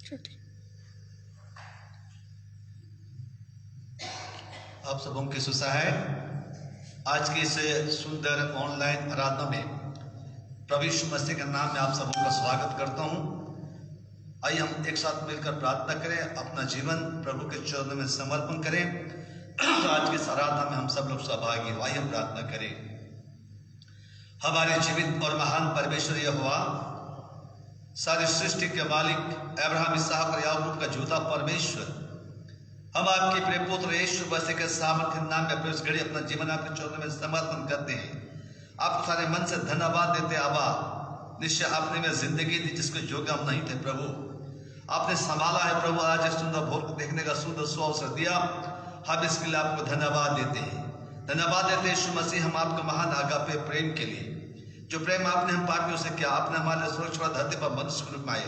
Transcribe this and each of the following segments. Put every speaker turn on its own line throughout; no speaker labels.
आप सबों की सुसहाय आज की इस सुंदर ऑनलाइन आराधना में प्रभु यीशु मसीह के नाम में आप सबों का स्वागत करता हूं। आइए हम एक साथ मिलकर प्रार्थना करें, अपना जीवन प्रभु के चरणों में समर्पण करें। आज की इस आराधना में हम सब लोग सहभागी हो। आइए हम प्रार्थना करें। हमारे जीवित और महान परमेश्वर यहोवा, सारी सृष्टि के मालिक, अब्राहम, इसहाक और याकूब का जुदा परमेश्वर, हम आपके प्रिय पुत्र यीशु मसीह के सामर्थ्य नाम में प्रवेश घड़ी अपना जीवन आपके चरणों में समर्पण करते हैं। आप सारे मन से धन्यवाद देते। आबा, निश्चय आपने में जिंदगी दी जिसको योग्य हम नहीं थे। प्रभु आपने संभाला है। प्रभु आज इस सुंदर भोर को देखने का सुंदर सुअवसर दिया, हम इसके लिए आपको धन्यवाद देते हैं। धन्यवाद देते यीशु मसीह हम आपके महान आगापे प्रेम के लिए, जो प्रेम आपने हम पापियों से किया। आपने हमारे सुरक्षा धरती पर मनुष्य के रूप में आए,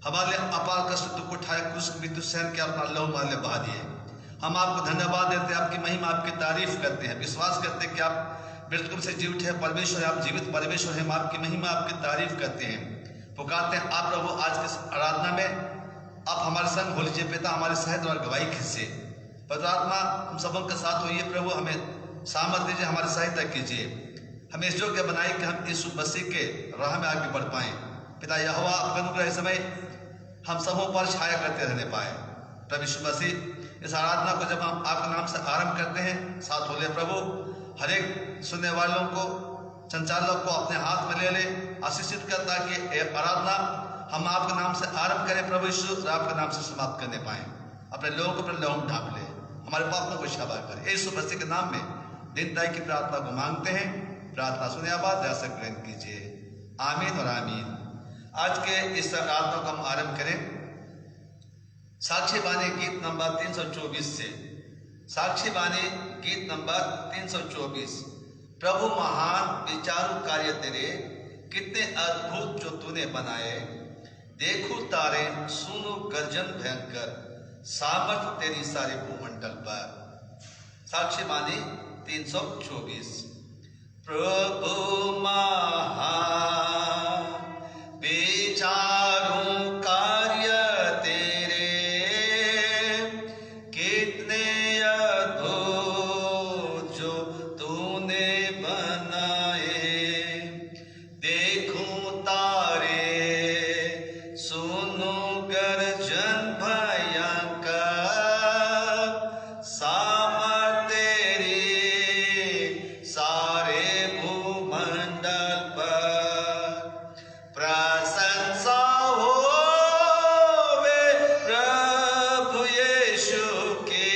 हमारे अपार कष्ट दुख उठाए, क्रूस की मृत्यु सहन किया, अपना लहू हमारे लिए बहा दिए। हम आपको धन्यवाद देते हैं, आपकी महिमा, आपकी तारीफ करते हैं, विश्वास करते हैं कि आप मृत्यु से जी उठे परमेश्वर, आप जीवित परमेश्वर हैं। हम आपकी महिमा, आपकी तारीफ करते हैं, पुकारते हैं। आप प्रभु आज के आराधना में आप हमारे संग हो लीजिए पिता, हमारे सहित और गवाही खींचे। पवित्र आत्मा हम सबों के साथ होइए प्रभु, हमें सामर्थ दीजिए, हमारी सहायता कीजिए, हमें इस योग्य बनाए कि हम यीशु मसीह के राह में आगे बढ़ पाएं। पिता यहोवा आपका अनुग्रह समय हम सबों पर छाया करते रहने पाए। प्रभु यीशु मसीह इस आराधना को जब हम आपके नाम से आरंभ करते हैं, साथ हो ले प्रभु, हर एक सुनने वालों को, संचालक को अपने हाथ में ले ले, आशीषित करता कि आराधना हम आपके नाम से आरंभ करें प्रभु यीशु, आपके नाम से समाप्त करने पाए। अपने लोगों को अपने लहू ढांप ले, हमारे पापों को क्षमा कर। यीशु मसीह के नाम में दीनताई की प्रार्थना को मांगते हैं। प्रार्थना सुने, आवाज दया से ग्रहण कीजिए। आमीन और आमीन। आज के इस आराधना को हम आरंभ करें साक्षी बानी गीत नंबर 324 से। साक्षी बानी गीत नंबर 324। प्रभु महान विचारू कार्य तेरे, कितने अद्भुत जो तूने बनाए। देखूं तारे, सुनो गर्जन भयंकर, सामर्थ तेरी सारे भूमंडल पर। साक्षी बानी 324। प्रभु महान विचारू कार्य तेरे, कितने अद्भुत जो तूने बनाए। देखूं तारे, सुनो गर्जन भयंकर, सामर्थ तेरी सारे भूमंडल पर। प्रशंसा होवे प्रभु यीशु के,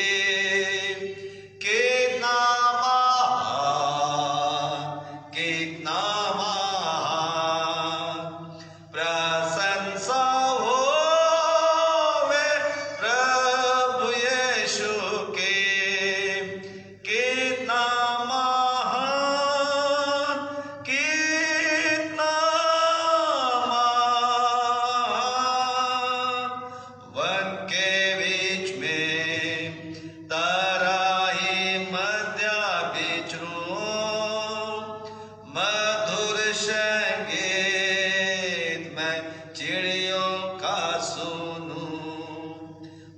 कितना महान। प्रशंसा होवे प्रभु यीशु के, कितना महान, कितना वन के बीच में तराई मध्य विचरूं, मधुर संगीत मैं चिड़ियों का सुनूं।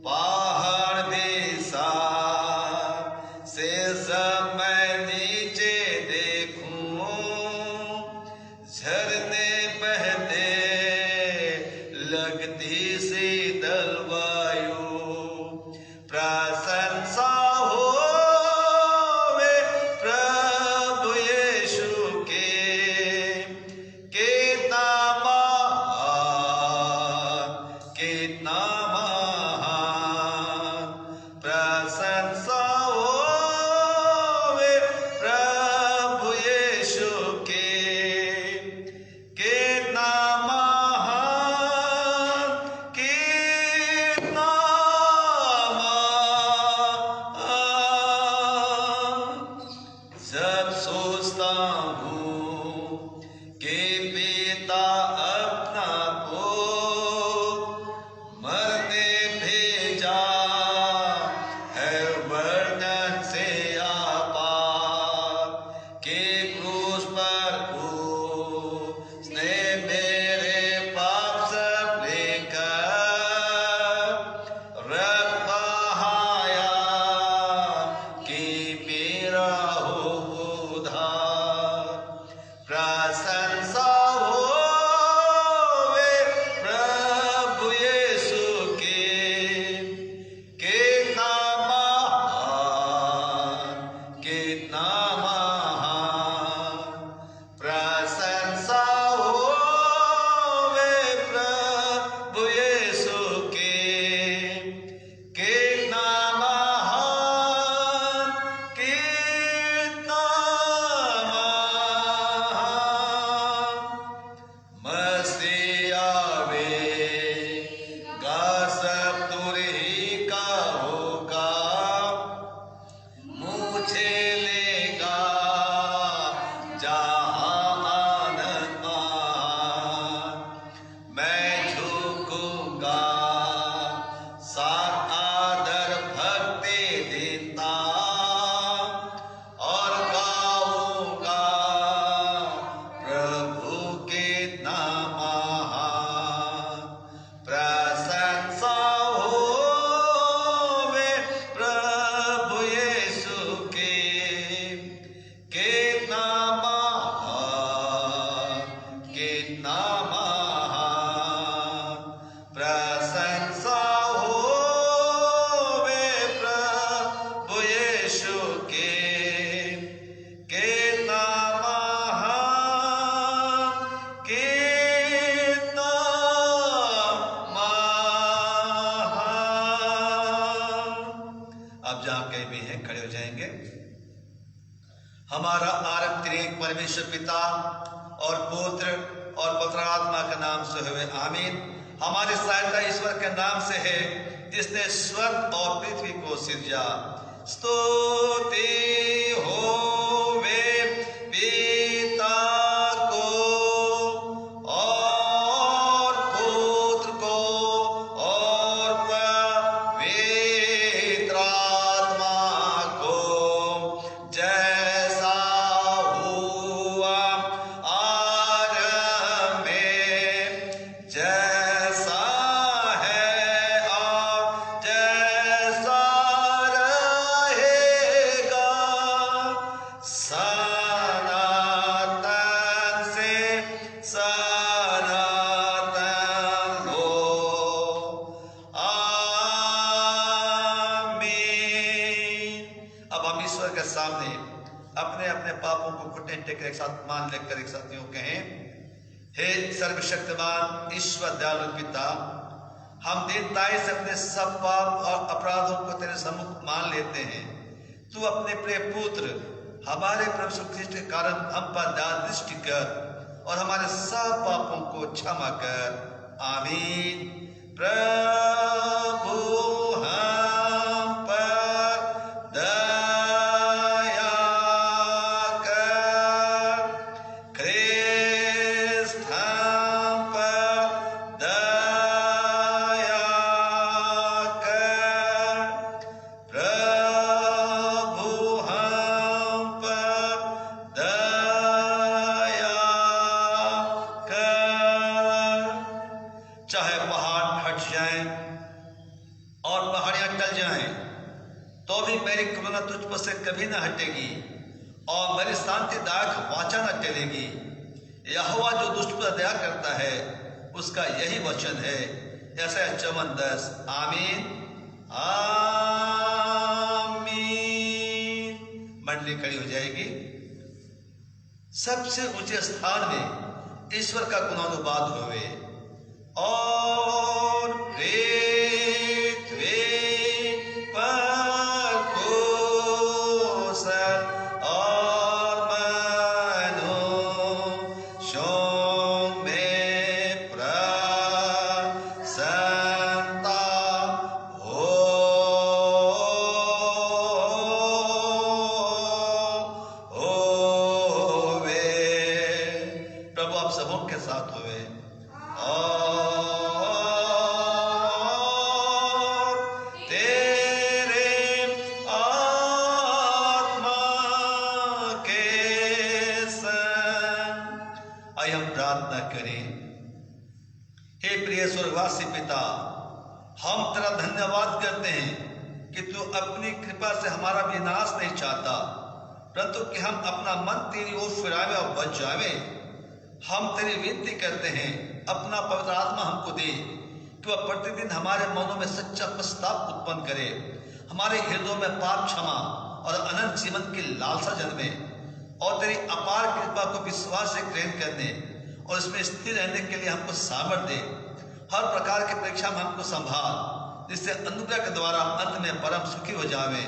पहाड़ दिशा से सब मैं नीचे देखूं, झरने बहते लगती शीतल वायु। प्रशंसा होवे प्रभु यीशु के, कितना महान, कितना महान। प्रशंसा होवे प्रभु यीशु के, कितना महान, कितना जहां कहीं भी हैं खड़े हो जाएंगे। हमारा आरंभ त्रिएक परमेश्वर पिता और पुत्र और पवित्र आत्मा के नाम से हुए आमीन। हमारी सहायता ईश्वर के नाम से है जिसने स्वर्ग और पृथ्वी को सिरजा। स्तुति होवे पिता को और पुत्र को और पवित्र आत्मा को, जैसा हुआ आरंभ में, जैसा है और जैसा रहेगा, सनातन से सनातन हो। आमीन। अब हम ईश्वर के सामने अपने अपने पापों को घुटने टेकर एक साथ मान लेकर एक साथ यूं कहें, हे सर्वशक्तिमान ईश्वर दयालु पिता, हम दीनताई से अपने सब पाप और अपराधों को तेरे सम्मुख मान लेते हैं। तू अपने प्रिय पुत्र हमारे प्रभु यीशु ख्रिस्ट के कारण हम पर दया दृष्टि कर और हमारे सब पापों को क्षमा कर। आमीन। प्रभु हम पर दया कर, ख्रिस्त हम पर दया कर, प्रभु हम पर दया कर। चाहे पहाड़ हट जाएं और पहाड़ियां टल जाएं तो भी मेरी करुणा तुझ पर से कभी न हटेगी और मेरी शांतिदायक वाचा न टलेगी। यहोवा जो दुष्ट पर दया करता है उसका यही वचन है। ऐसा 54:10। आमीन आमीन। मंडली खड़ी हो जाएगी। सबसे ऊंचे स्थान में ईश्वर का गुणानुवाद होवे और पृथ्वी पर कुशल और मनुष्यों में प्रसन्नता होवे। प्रभु आप सबों के साथ होवे और तेरे आत्मा के संग। आइए हम प्रार्थना करें। हे प्रिय स्वर्गवासी पिता, हम तेरा धन्यवाद करते हैं कि तू अपनी कृपा से हमारा विनाश नहीं चाहता, परंतु कि हम अपना मन तेरी ओर फिरावे और बच जावे। हम तेरी विनती करते हैं, अपना पवित्र आत्मा हमको दे कि वह प्रतिदिन हमारे मनों में सच्चा पश्चाताप उत्पन्न करे, हमारे हृदयों में पाप क्षमा और अनंत जीवन की लालसा जन्मे और तेरी अपार कृपा को विश्वास से ग्रहण करने और इसमें स्थिर रहने के लिए हमको सामर्थ्य दे। हर प्रकार की परीक्षा में हमको संभाल, जिससे अनुग्रह के द्वारा अंत में परम सुखी हो जावे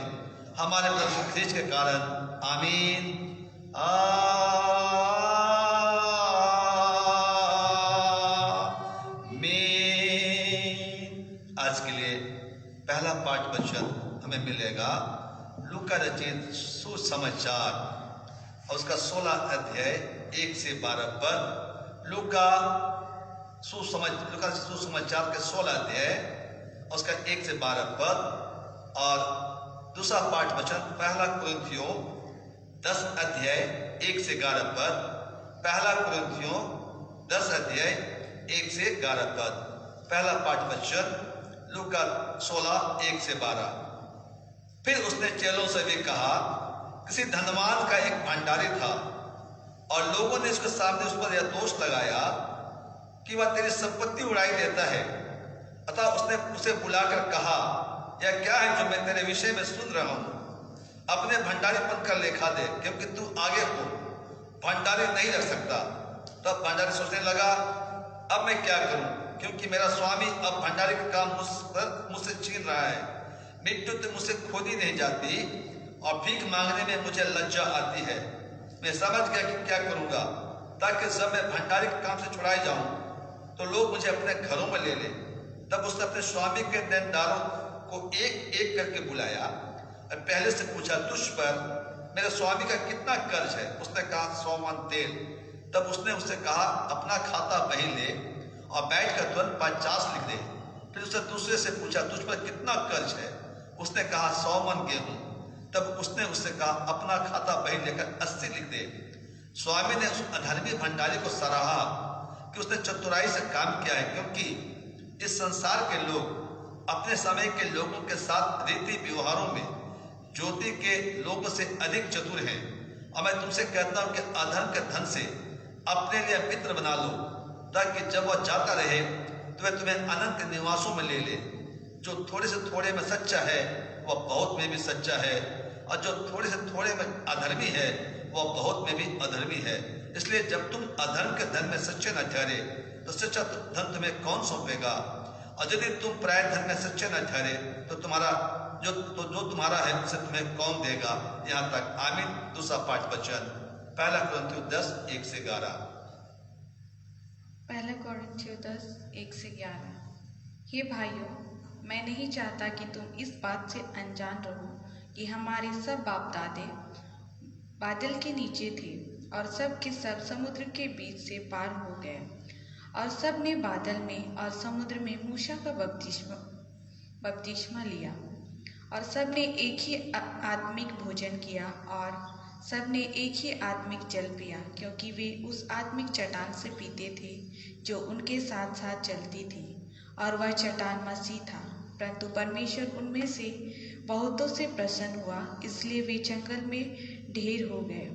हमारे प्रभु यीशु ख्रिस्त के कारण। आमीन आमीन। आज के लिए पहला पाठ वचन हमें मिलेगा लूका रचित सुसमाचार और उसका 16 अध्याय 1 से 12 पद। लूका सुसमाचार के 16 अध्याय उसका 1 से 12 पद। और दूसरा पाठ वचन पहला कुरिन्थियों 10 अध्याय 1 से 11 पद। पहला कुरिन्थियों 10 अध्याय 1 से 11 पद। पहला पाठ वचन लूका 16 1 से 12। फिर उसने चेलों से भी कहा, किसी धनवान का एक भंडारी था और लोगों ने उसके सामने उस पर यह दोष लगाया कि वह तेरी संपत्ति उड़ाई देता है। अतः उसने उसे बुलाकर कहा, यह क्या है जो मैं तेरे विषय में सुन रहा हूं? अपने भंडारीपन का लेखा दे, क्योंकि तू आगे हो भंडारी नहीं रख सकता। तब भंडारी सोचने लगा, अब मैं क्या करूं, क्योंकि मेरा स्वामी अब भंडारी का काम मुझसे छीन रहा है। मिट्टी तो मुझसे खोदी नहीं जाती और भीख मांगने में मुझे लज्जा आती है। मैं समझ गया कि क्या करूंगा, ताकि जब मैं भंडारी के काम से छुड़ाई जाऊं तो लोग मुझे अपने घरों में ले लें। तब उसने अपने स्वामी के देनदारों को एक एक करके बुलाया और पहले से पूछा, तुझ पर मेरे स्वामी का कितना कर्ज है? उसने कहा, 100 मन तेल। तब उसने उससे कहा, अपना खाता बही ले और बैठ कर तुरंत 50 लिख दे। फिर उसने दूसरे से पूछा, तुझ पर कितना कर्ज है? उसने कहा, 100 मन गेहूं। तब उसने उससे कहा, अपना खाता बही लेकर 80 लिख दे। स्वामी ने उस अधर्मी भंडारी को सराहा कि उसने चतुराई से काम किया है, क्योंकि इस संसार के लोग अपने समय के लोगों के साथ रीति व्यवहारों में ज्योति के लोगों से अधिक चतुर हैं। और मैं तुमसे कहता हूं कि अधर्म के धन से अपने लिए मित्र बना लो, ताकि जब वह जाता रहे तो वह तुम्हें अनंत निवासों में ले ले। जो थोड़े से थोड़े में सच्चा है वह बहुत में भी सच्चा है, और जो थोड़े से थोड़े में अधर्मी है वह बहुत में भी अधर्मी है। इसलिए जब तुम अधर्म के धन में सच्चे न ठहरे तो सच्चा धन तुम्हें कौन सौंपेगा? और यदि तुम प्राय धन में सच्चे न ठहरे तो तुम्हारा जो तुम्हारा है उसे तुम्हें कौन देगा? यहाँ तक। आमीन। दूसरा पाठ वचन 1 कुरिन्थियों 10:1-11।
1 कुरिन्थियों 10:1-11। हे भाइयों, मैं नहीं चाहता कि तुम इस बात से अनजान रहो कि हमारे सब बाप दादे बादल के नीचे थे और सब के सब समुद्र के बीच से पार हो गए, और सब ने बादल में और समुद्र में मूसा का बपतिस्मा लिया, और सब ने एक ही आत्मिक भोजन किया और सब ने एक ही आत्मिक जल पिया, क्योंकि वे उस आत्मिक चट्टान से पीते थे जो उनके साथ साथ चलती थी, और वह चट्टान मसीह था। परंतु परमेश्वर उनमें से बहुतों से प्रसन्न हुआ, इसलिए वे जंगल में ढेर हो गए।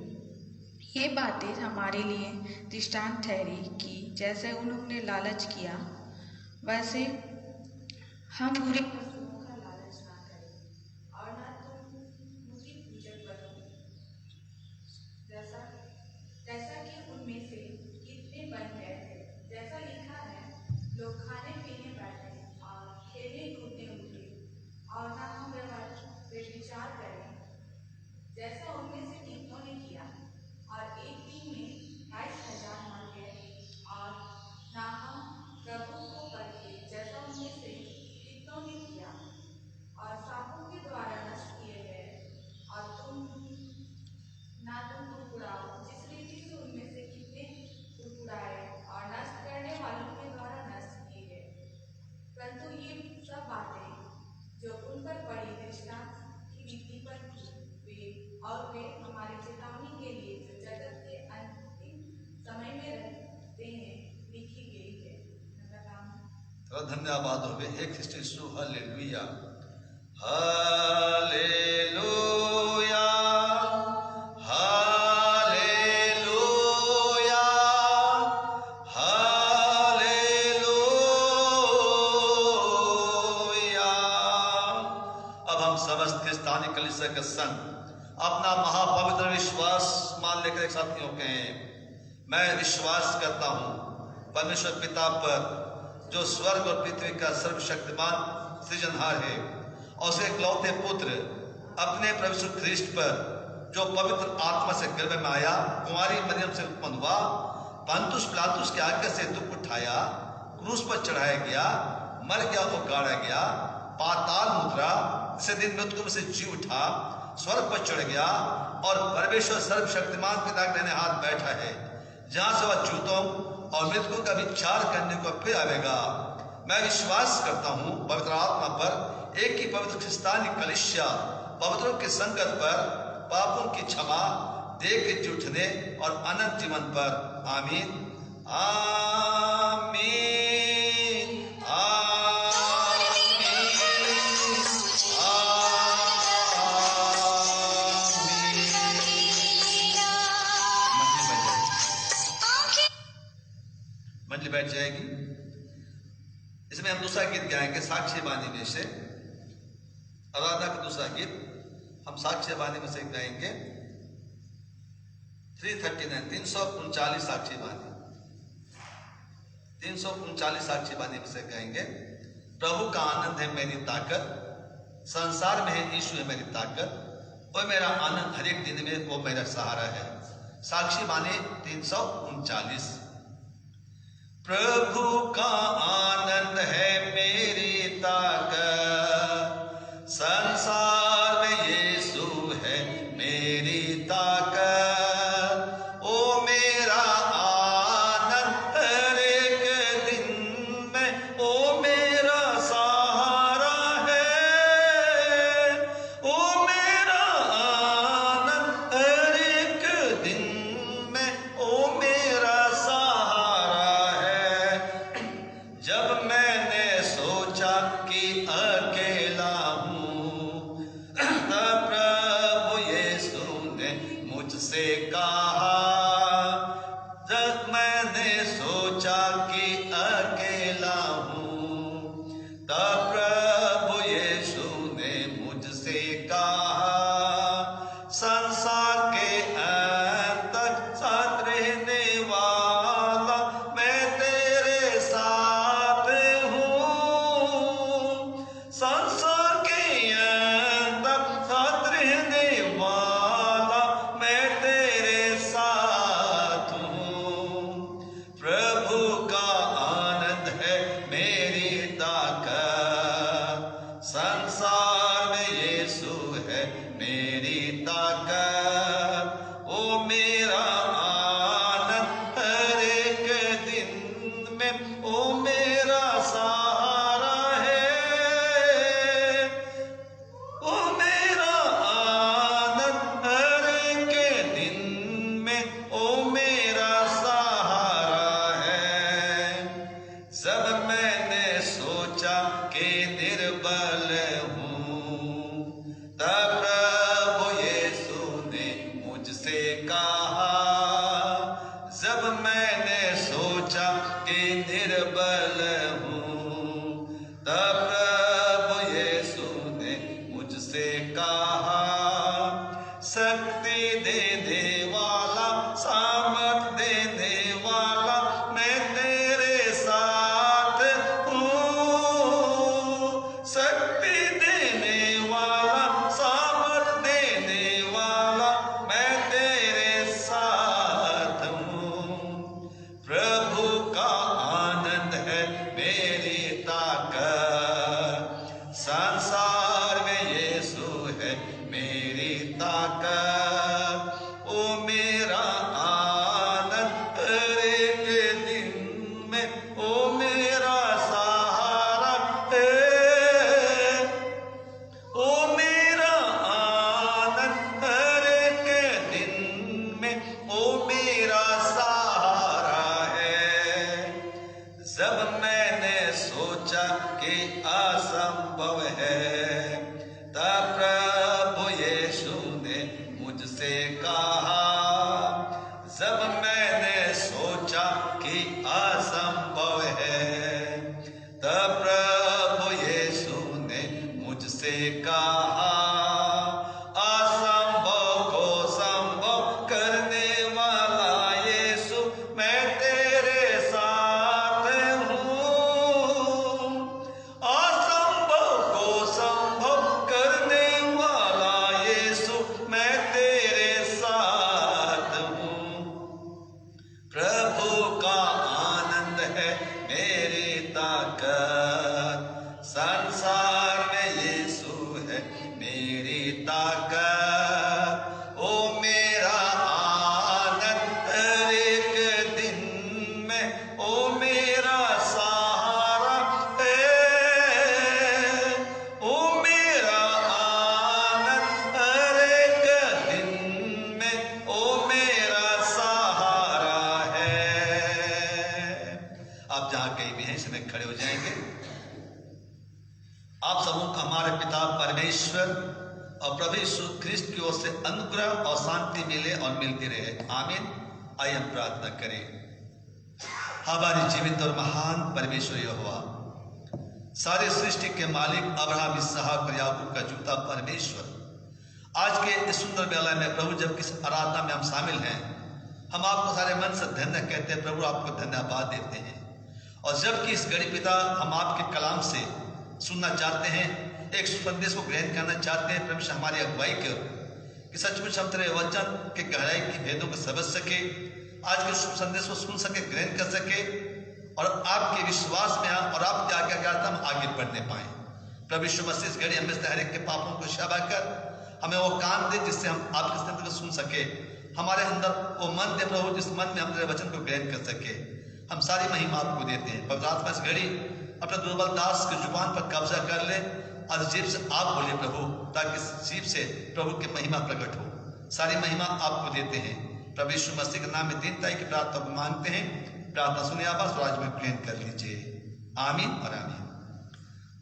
ये बातें हमारे लिए दृष्टांत ठहरी कि जैसे उन्होंने लालच किया वैसे हम बुरे वस्तुओं का लालच ना करें, और ना तुम मूर्ति पूजक बनो, जैसा कि उनमें से कितने बन गए थे। जैसा लिखा है, लोग खाने पीने बैठे और खेलने कूदने उठे, और ना हम व्यभिचार करें जैसा उनमें से कितनों ने किया, और एक दिन में 22,000 मर गए। और ना हम प्रभु को परखे जैसा उनमें से कितनों ने किया, और सांपों के द्वारा नष्ट किए गए। और तुम कुड़कुड़ाओ जिस रीति से उनमें से कितने कुड़कुड़ाए और नष्ट करने वालों के द्वारा नष्ट किए गए। परंतु ये सब बातें जो उन पर पड़ी दृष्टांत की रीति पर थी, वे हमारी चेतावनी के लिए जो जगत के अंतिम समय में रहते हैं लिखी गई है।
तो धन्यवाद हो गए। एक सु हालेलुया, हालेलुया, हालेलुया, हालेलुया। अब हम समस्त क्रिस्तानी कलीसिया के संग अपना महापवित्र विश्वास मान लेकर एक साथ कहें, मैं विश्वास करता हूँ परमेश्वर पिता पर, जो स्वर्ग और पृथ्वी का सर्वशक्तिमान सृजनहार है, और उसके इकलौते पुत्र अपने प्रभु यीशु ख्रीष्ट पर, जो पवित्र आत्मा से गर्भ में आया, कुंवारी मरियम से उत्पन्न हुआ, पंतुस पिलातुस के आज्ञा से दुख उठाया, क्रूस पर चढ़ाया गया, मर गया और गाड़ा गया, पाताल मुद्रा से दिन मृत्यु से जी उठा, स्वर्ग पर चढ़ गया, और परमेश्वर सर्वशक्तिमान पिता के दाहिने हाथ बैठा है, जहां से वह जूतों और मृतकों का विचार करने को फिर आवेगा। मैं विश्वास करता हूं पवित्र आत्मा पर, एक ही पवित्र क्रिस्तानी कलीसिया, पवित्रों की संगत पर, पापों की क्षमा, देह के उठने और अनंत जीवन पर। आमीन, आमीन, मंडली बैठ जाएगी। इसमें हम दूसरा गीत गाएंगे साक्ष्य बानी में से, आराधना का दूसरा गीत हम साक्ष्य बानी में से गाएंगे। 339 साक्ष्य बानी, 339 साक्ष्य बानी में से गाएंगे। प्रभु का आनंद है मेरी ताकत, संसार में है यीशु है मेरी ताकत, वो मेरा आनंद हर एक दिन में, वो मेरा सहारा है। साक्षी बानी 339। प्रभु का आनंद है मेरी ताकत, संसार में यीशु है मेरी ताकत, ओ मेरा आनंद हर एक दिन में, ओ मेरा सहारा है, ओ मेरा आनंद हर एक दिन में, ओ मेरा सहारा है। जब मैंने सोचा कि अकेला हूँ, तब प्रभु यीशु ने मुझसे कहा, जब मैंने सोचा कि अकेला हूँ, तब प्रभु यीशु ने मुझसे कहा, संसार के अंत तक साथ रहने वाला मैं तेरे साथ हूँ, संसार के अंत तक साथ रहने वाला मैं तेरे साथ हूँ। प्रभु का आनंद है मेरी ताकत, संसार में यीशु है मेरी ताकत, ओ मेरा आनंद हर एक दिन में, ओ मेरा सहारा है, ओ मेरा आनंद हर एक दिन में, ओ मेरा सहारा है। जब मैंने सोचा कि निर्बल हूँ, तब प्रभु यीशु ने मुझसे कहा, जब मैंने सोचा कि निर्बल हूँ, तब प्रभु यीशु ने मुझसे कहा, शक्ति देने वाला, सामर्थ देने वाला मैं तेरे साथ हूँ, शक्ति देने वाला, सामर्थ देने वाला मैं तेरे साथ हूँ। प्रभु का आनंद है मेरी ताकत, संसार में यीशु है मेरी ताकत, ओ मेरा आनंद हर एक दिन में, ओ मेरा सहारा है, ओ मेरा आनंद हर एक दिन में, ओ मेरा सहारा है। जब मैंने सोचा कि असंभव है, तब प्रभु यीशु ने मुझसे कहा, जब मैंने सोचा कि असंभव है, तब प्रभु यीशु ने मुझसे कहा, असंभव को संभव करने वाला यीशु मैं तेरे साथ हूँ, असंभव को संभव करने वाला यीशु मैं तेरे साथ हूँ। प्रभु का आनंद है मेरी ताकत, संसार में यीशु है मेरी ताकत, ओ मेरा आनंद हर एक दिन में, ओ मेरा सहारा है, ओ मेरा आनंद हर एक दिन में, ओ मेरा सहारा है। आप जहाँ कहीं भी हैं इस समय खड़े हो जाएंगे। आप सबों को हमारे पिता परमेश्वर और प्रभु यीशु ख्रिस्त की ओर से अनुग्रह और शांति मिले और मिलती रहे, आमीन। आइए हम प्रार्थना करें। हमारे जीवित और महान परमेश्वर यहोवा, सारे सृष्टि के मालिक, अब्राहम, इसहाक और याकूब का जूता परमेश्वर, आज के इस सुंदर बेला में प्रभु जब किस आराधना में हम शामिल हैं, हम आपको सारे मन से धन्य कहते हैं। प्रभु आपको धन्यवाद देते हैं। और जबकि इस घड़ी पिता हम आपके कलाम से सुनना चाहते हैं, एक संदेश को ग्रहण करना चाहते हैं, परमेश्वर हमारी अगुवाई कर कि सचमुच हम तेरे वचन के गहराई की भेदों को समझ सके, आज के शुभ संदेश को सुन सके, ग्रहण कर सके और आपके विश्वास में और आपके आज्ञाकारिता में आगे बढ़ने पाए। प्रभु यीशु मसीह इस घड़ी हमें हर एक के पापों को क्षमा कर हमें वो कान दे जिससे हम आपके संदेश को सुन सके, हमारे अंदर वो मन दे प्रभु जिस मन में हम तेरे वचन को ग्रहण कर सके। हम सारी महिमा आपको देते हैं। पवित्र आत्मा इस घड़ी अपने दुर्बल दास की जुबान पर कब्जा कर ले और जीभ से आप बोले प्रभु, ताकि जीभ से प्रभु की महिमा प्रकट हो। सारी महिमा आपको देते हैं। प्रभु यीशु मसीह के नाम में दीनताई की प्रार्थना को मांगते हैं। प्रार्थना सुनिए आप स्वराज में ग्रहण कर लीजिए। आमीन और आमीन।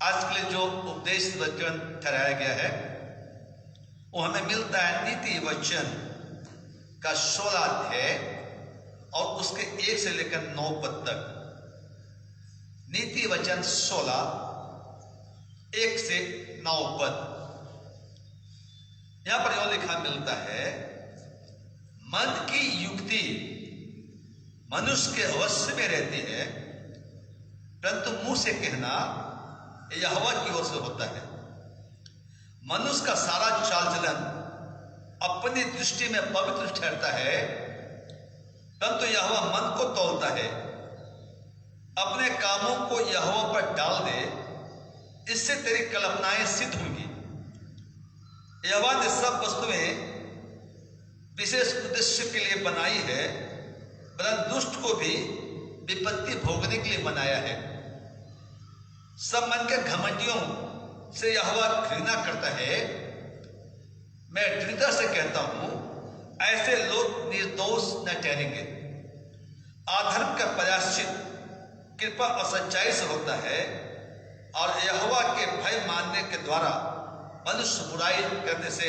आज के लिए जो उपदेश वचन ठहराया गया है वो हमें मिलता है नीति वचन का 16 अध्याय और उसके 1 से लेकर 9 पद तक। नीति वचन 16 1 से 9 पद। यहां पर यह लिखा मिलता है, मन की युक्ति मनुष्य के अवश्य में रहती है, परंतु मुंह से कहना यहोवा की ओर से होता है। मनुष्य का सारा चाल चलन अपनी दृष्टि में पवित्र ठहरता है, परंतु यहोवा मन को तौलता है। अपने कामों को यहोवा पर डाल दे, इससे तेरी कल्पनाएं सिद्ध होंगी। यहोवा ने सब वस्तुएं विशेष उद्देश्य के लिए बनाई है, परंतु दुष्ट को भी विपत्ति भोगने के लिए बनाया है। सब मन के घमंडियों से यहोवा घृणा करता है। मैं दृढ़ता से कहता हूं, ऐसे लोग निर्दोष न ठहरेंगे। अधर्म का प्रायश्चित कृपा और सच्चाई से होता है, और यहोवा के भय मानने के द्वारा मनुष्य बुराई करने से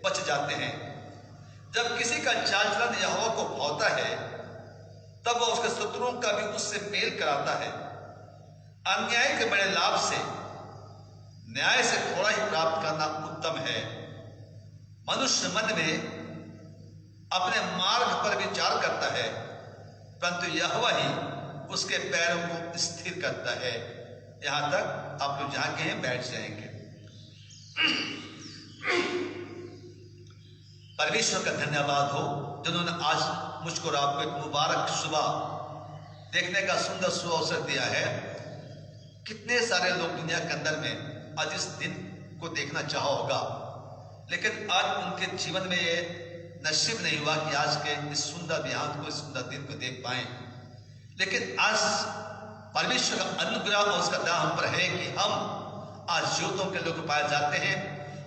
बच जाते हैं। जब किसी का चाल चलन यहोवा को भाता है, तब वह उसके शत्रुओं का भी उससे मेल कराता है। अन्याय के बड़े लाभ से न्याय से थोड़ा ही प्राप्त करना उत्तम है। मनुष्य मन में अपने मार्ग पर विचार करता है, परंतु यहोवा ही उसके पैरों को स्थिर करता है। यहां तक आप लोग जहां के हैं बैठ जाएंगे। परमेश्वर का धन्यवाद हो जिन्होंने आज मुझको और आपको एक मुबारक सुबह देखने का सुंदर सुबह अवसर दिया है। कितने सारे लोग दुनिया के अंदर में आज इस दिन को देखना चाहा होगा, लेकिन आज उनके जीवन में ये नसीब नहीं हुआ कि आज के इस सुंदर बिहान को, इस सुंदर दिन को देख पाए। लेकिन आज परमेश्वर का अनुग्रह और उसका दान हम पर है कि हम आज जीवितों के लोग पाए जाते हैं,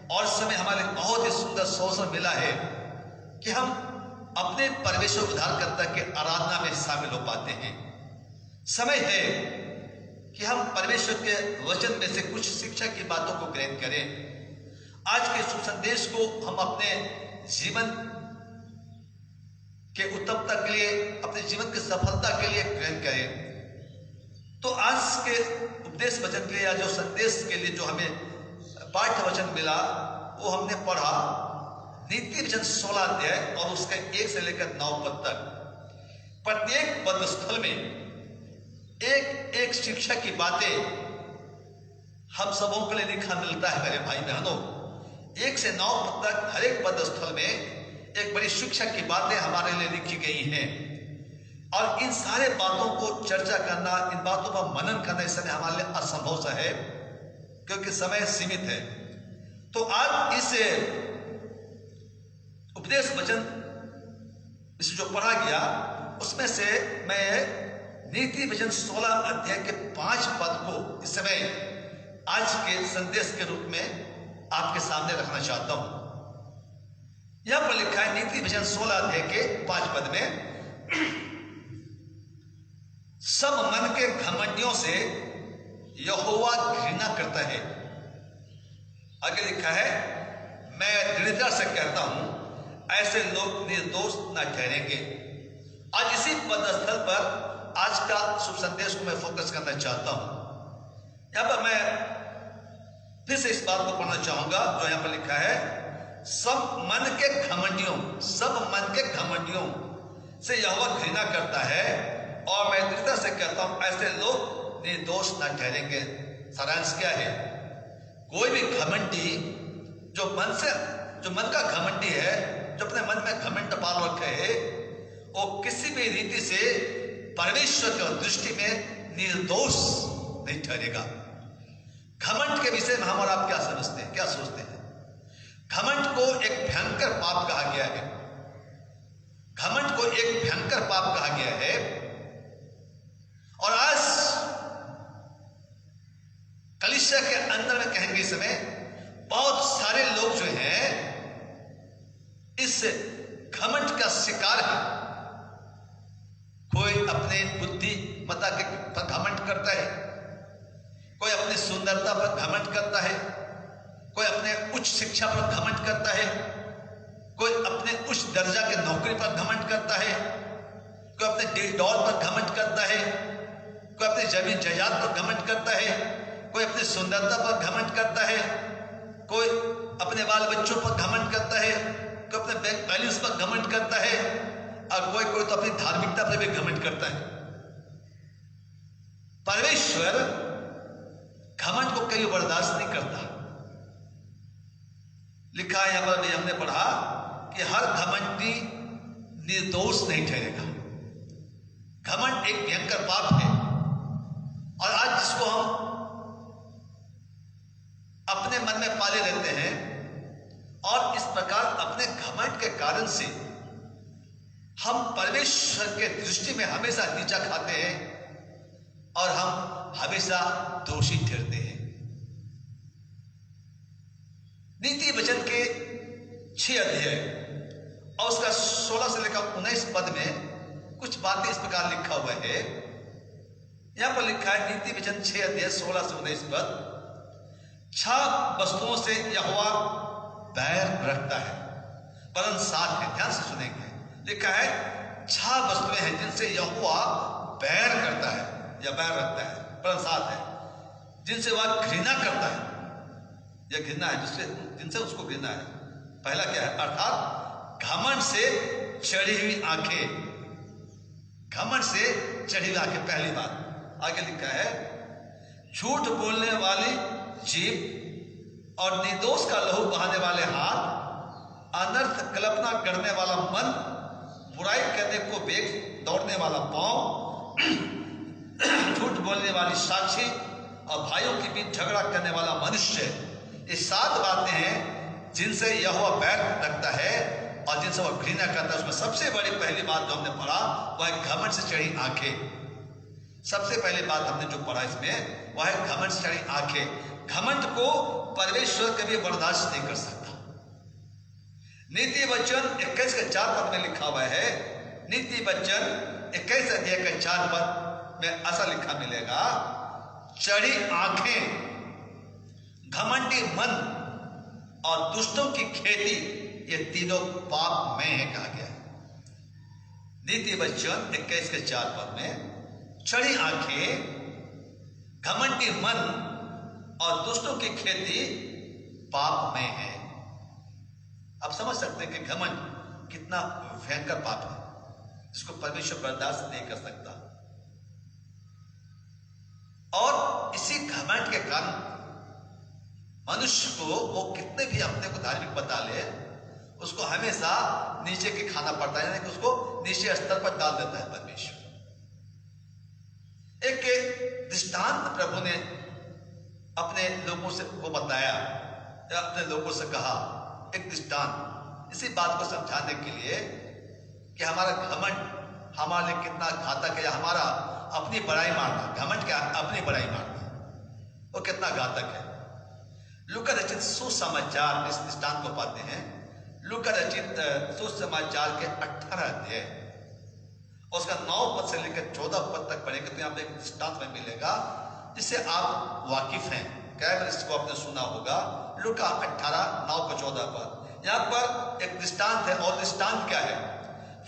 और इस समय हमारे बहुत ही सुंदर अवसर मिला है कि हम अपने परमेश्वर उद्धारकर्ता के आराधना में शामिल हो पाते हैं। समय है कि हम परमेश्वर के वचन में से कुछ शिक्षा की बातों को ग्रहण करें। आज के शुभ संदेश को हम अपने जीवन के उत्तमता के लिए, अपने जीवन की सफलता के लिए ग्रहण करें। तो आज के उपदेश वचन के लिए या जो संदेश के लिए जो हमें पाठ्य वचन मिला वो हमने पढ़ा नीति वचन 16 अध्याय और उसके 1 से लेकर 9 पद तक। प्रत्येक पद स्थल में एक एक शिक्षा की बातें हम सबों के लिए लिखा मिलता है। मेरे भाई बहनों, 1 से 9 पद तक हर एक पद स्थल में एक बड़ी शिक्षा की बातें हमारे लिए लिखी गई हैं, और इन सारे बातों को चर्चा करना, इन बातों पर मनन करना इस समय हमारे लिए असंभव सा है, क्योंकि समय सीमित है। तो आज इस उपदेश वचन इसे जो पढ़ा गया उसमें से मैं नीति वचन 16 अध्याय के 5 पद को इस समय आज के संदेश के रूप में आपके सामने रखना चाहता हूं। यहां पर लिखा है नीति वचन 16 अध्याय के 5 पद में, सब मन के घमंडियों से यहोवा घृणा करता है। आगे लिखा है, मैं दृढ़ता से कहता हूं, ऐसे लोग निर्दोष न ठहरेंगे। आज इसी पद स्थल पर आज का शुभ संदेश को मैं फोकस करना चाहता हूं। यहां पर मैं फिर से इस बात को पढ़ना चाहूंगा जो यहां पर लिखा है, सब मन के घमंडियों से यहोवा घृणा करता है, और मैं दृढ़ता से कहता हूं, ऐसे लोग निर्दोष न ठहरेंगे। सारांश क्या है? कोई भी घमंडी जो मन का घमंडी है, जो अपने मन में घमंड पाल रखे है, वो किसी भी रीति से परमेश्वर की दृष्टि में निर्दोष नहीं ठहरेगा। घमंड के विषय में हम और आप क्या समझते हैं, क्या सोचते हैं? घमंड को एक भयंकर पाप कहा गया है। घमंड को एक भयंकर पाप कहा गया है। और आज कलीसिया के अंदर में कहेंगे इस समय बहुत सारे लोग जो हैं इस घमंड का शिकार है। कोई अपने बुद्धिमत्ता के पर घमंड करता है, कोई अपनी सुंदरता पर घमंड करता है, कोई अपने उच्च शिक्षा पर घमंड करता है, कोई अपने उच्च दर्जा के नौकरी पर घमंड करता है, कोई अपने दिल दौल पर घमंड करता है, कोई अपनी जमीन जायदाद पर घमंड करता है, कोई अपनी सुंदरता पर घमंड करता है, कोई अपने बाल बच्चों पर घमंड करता है, कोई अपने बैंक बैलेंस पर घमंड करता है, और कोई तो अपनी धार्मिकता पर भी घमंड करता है। परमेश्वर घमंड को कभी बर्दाश्त नहीं करता। लिखा है यहां पर भी हमने पढ़ा कि हर घमंडी निर्दोष नहीं ठहरेगा। घमंड एक भयंकर पाप है, और आज जिसको हम अपने मन में पाले रहते हैं, और इस प्रकार अपने घमंड के कारण से हम परमेश्वर के दृष्टि में हमेशा नीचा खाते हैं और हम हमेशा दोषी ठहरते हैं। नीति वचन के 6 अध्याय और उसका 16 से लेकर 19 पद में कुछ बातें इस प्रकार लिखा हुआ है। यहां पर लिखा है नीति वचन 6 अध्याय 16 से 19 पद, 6 वस्तुओं से यहोवा बैर रखता है परंतु 7 है। ध्यान से सुनेंगे, लिखा है 6 वस्तुएं हैं जिनसे यहोवा बैर करता है या बैर रखता है, परंतु 7 है जिनसे वह घृणा करता है या घृणा है, जिनसे उसको घृणा है। पहला क्या है? अर्थात घमंड से चढ़ी हुई आंखें। घमंड से चढ़ी हुई आंखें, पहली बात। आगे लिखा है झूठ बोलने वाली जीभ और निर्दोष का लहू बहाने वाले हाथ, अनर्थ कल्पना करने वाला मन, बुराई करने को वेग दौड़ने वाला पांव, झूठ बोलने वाली साक्षी और भाइयों के बीच झगड़ा करने वाला मनुष्य। ये 7 बातें हैं जिनसे यहोवा बैर रखता है और जिनसे वह घृणा करता है। उसमें सबसे बड़ी पहली बात जो हमने पढ़ा वह है घमंड से चढ़ी आंखें। सबसे पहली बात हमने जो पढ़ा इसमें वह है घमंड से चढ़ी आंखें। घमंड को परमेश्वर कभी बर्दाश्त नहीं कर सकता। नीति वचन 21 के 4 पद में लिखा हुआ है, नीति वचन 21 अध्याय के 4 पद में ऐसा लिखा मिलेगा, चढ़ी आंखें, घमंडी मन और दुष्टों की खेती, ये तीनों पाप में है कहा गया। नीति वचन 21 के 4 पद में चढ़ी आंखें, घमंडी मन और दुष्टों की खेती पाप में है। आप समझ सकते हैं कि घमंड कितना भयंकर पाप है जिसको परमेश्वर बर्दाश्त नहीं कर सकता। और इसी घमंड के कारण मनुष्य को वो कितने भी अपने को धार्मिक बता ले, उसको हमेशा नीचे के खाना पड़ता है, यानी कि उसको नीचे स्तर पर डाल देता है परमेश्वर। एक दृष्टांत प्रभु ने अपने लोगों से को बताया, अपने लोगों से कहा, एक दृष्टांत इसी बात को समझाने के लिए कि हमारा घमंड हमारे लिए कितना घातक है, या हमारा अपनी बड़ाई मारना, घमंड क्या अपनी बड़ाई मारना, वो कितना घातक है। लूका रचित सुसमाचार इस दृष्टांत को पाते हैं। लूका रचित सुसमाचार के 18 अध्याय उसका 9 पद से लेकर 14 पद तक पढ़ेंगे तो यहाँ पे एक दृष्टांत में मिलेगा जिससे आप वाकिफ हैं। कई बार इसको आपने सुना होगा। लूका 18 9 पर 14 पद, यहाँ पर एक दृष्टांत है। और दृष्टांत क्या है?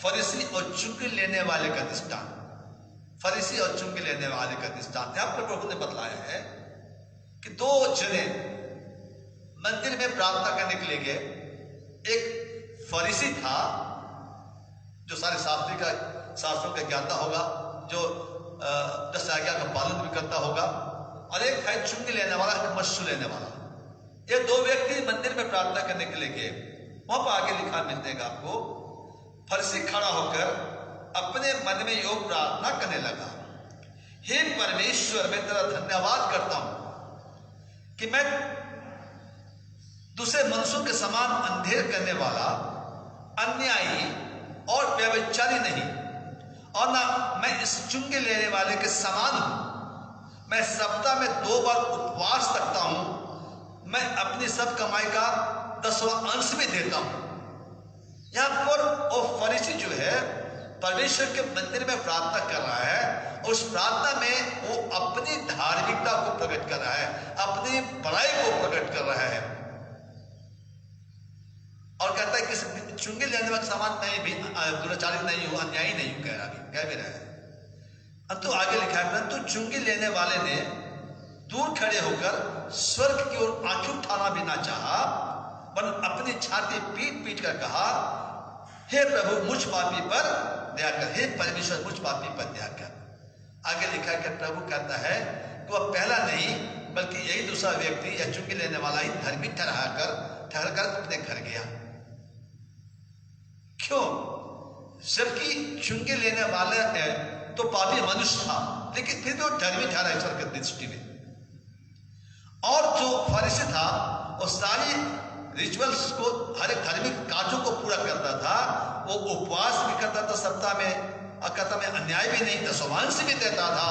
फरीसी और चुंगी लेने वाले का दृष्टांत। फरीसी और चुंगी लेने वाले का दृष्टांत यहाँ पर प्रभु ने बतलाया है कि 2 जने मंदिर में प्रार्थना करने के लिए गए। एक फरीसी था जो सारे शास्त्रों का ज्ञाता होगा, जो 10 आज्ञा का पालन भी करता होगा, और एक है चुंगी लेने वाला, एक मशरू लेने वाला। ये दो व्यक्ति मंदिर में प्रार्थना करने के लिए गए। वहां पर आगे लिखा मिलने का आपको, फरीसी खड़ा होकर अपने मन में योग प्रार्थना करने लगा, हे परमेश्वर, मैं तेरा धन्यवाद करता हूं कि मैं दूसरे मनुष्यों के समान अंधेर करने वाला, अन्यायी और व्यभिचारी नहीं, और ना मैं इस चुंगी लेने वाले के समान हूं। मैं सप्ताह में 2 बार उपवास रखता हूं, मैं अपनी सब कमाई का 10वां अंश भी देता हूं। यहां पर वो फरीसी जो है परमेश्वर के मंदिर में प्रार्थना कर रहा है, उस प्रार्थना में वो अपनी धार्मिकता को प्रकट कर रहा है, अपनी बड़ाई को प्रकट कर रहा है, और कहता है कि चुंगी लेने वाले समान नहीं भी, दुराचारी नहीं हो, अन्यायी नहीं हो, कह भी रहा है। तो आगे लिखा है, परंतु चुंगी लेने वाले ने दूर खड़े होकर स्वर्ग की ओर आंखें उठाना भी ना चाहा, वरन अपनी छाती पीट पीट कर कहा, हे प्रभु मुझ पापी पर दया कर, हे परमेश्वर मुझ पापी पर दया कर। आगे लिखा है कि प्रभु कहता है कि वह पहला नहीं बल्कि यही दूसरा व्यक्ति या चुंगी लेने वाला ही धर्मी ठहर कर अपने घर गया। क्यों? जबकि चुंगी लेने वाला तो पापी मनुष्य था, लेकिन फिर भी वो धर्मी ठहरा ईश्वर की दृष्टि में। और जो फरीसी था वो सारी रिचुअल्स को, हर एक धार्मिक कार्यों को पूरा करता था, वो उपवास भी करता था सप्ताह में, और कहता मैं अन्याय भी नहीं, दशमांश भी देता था।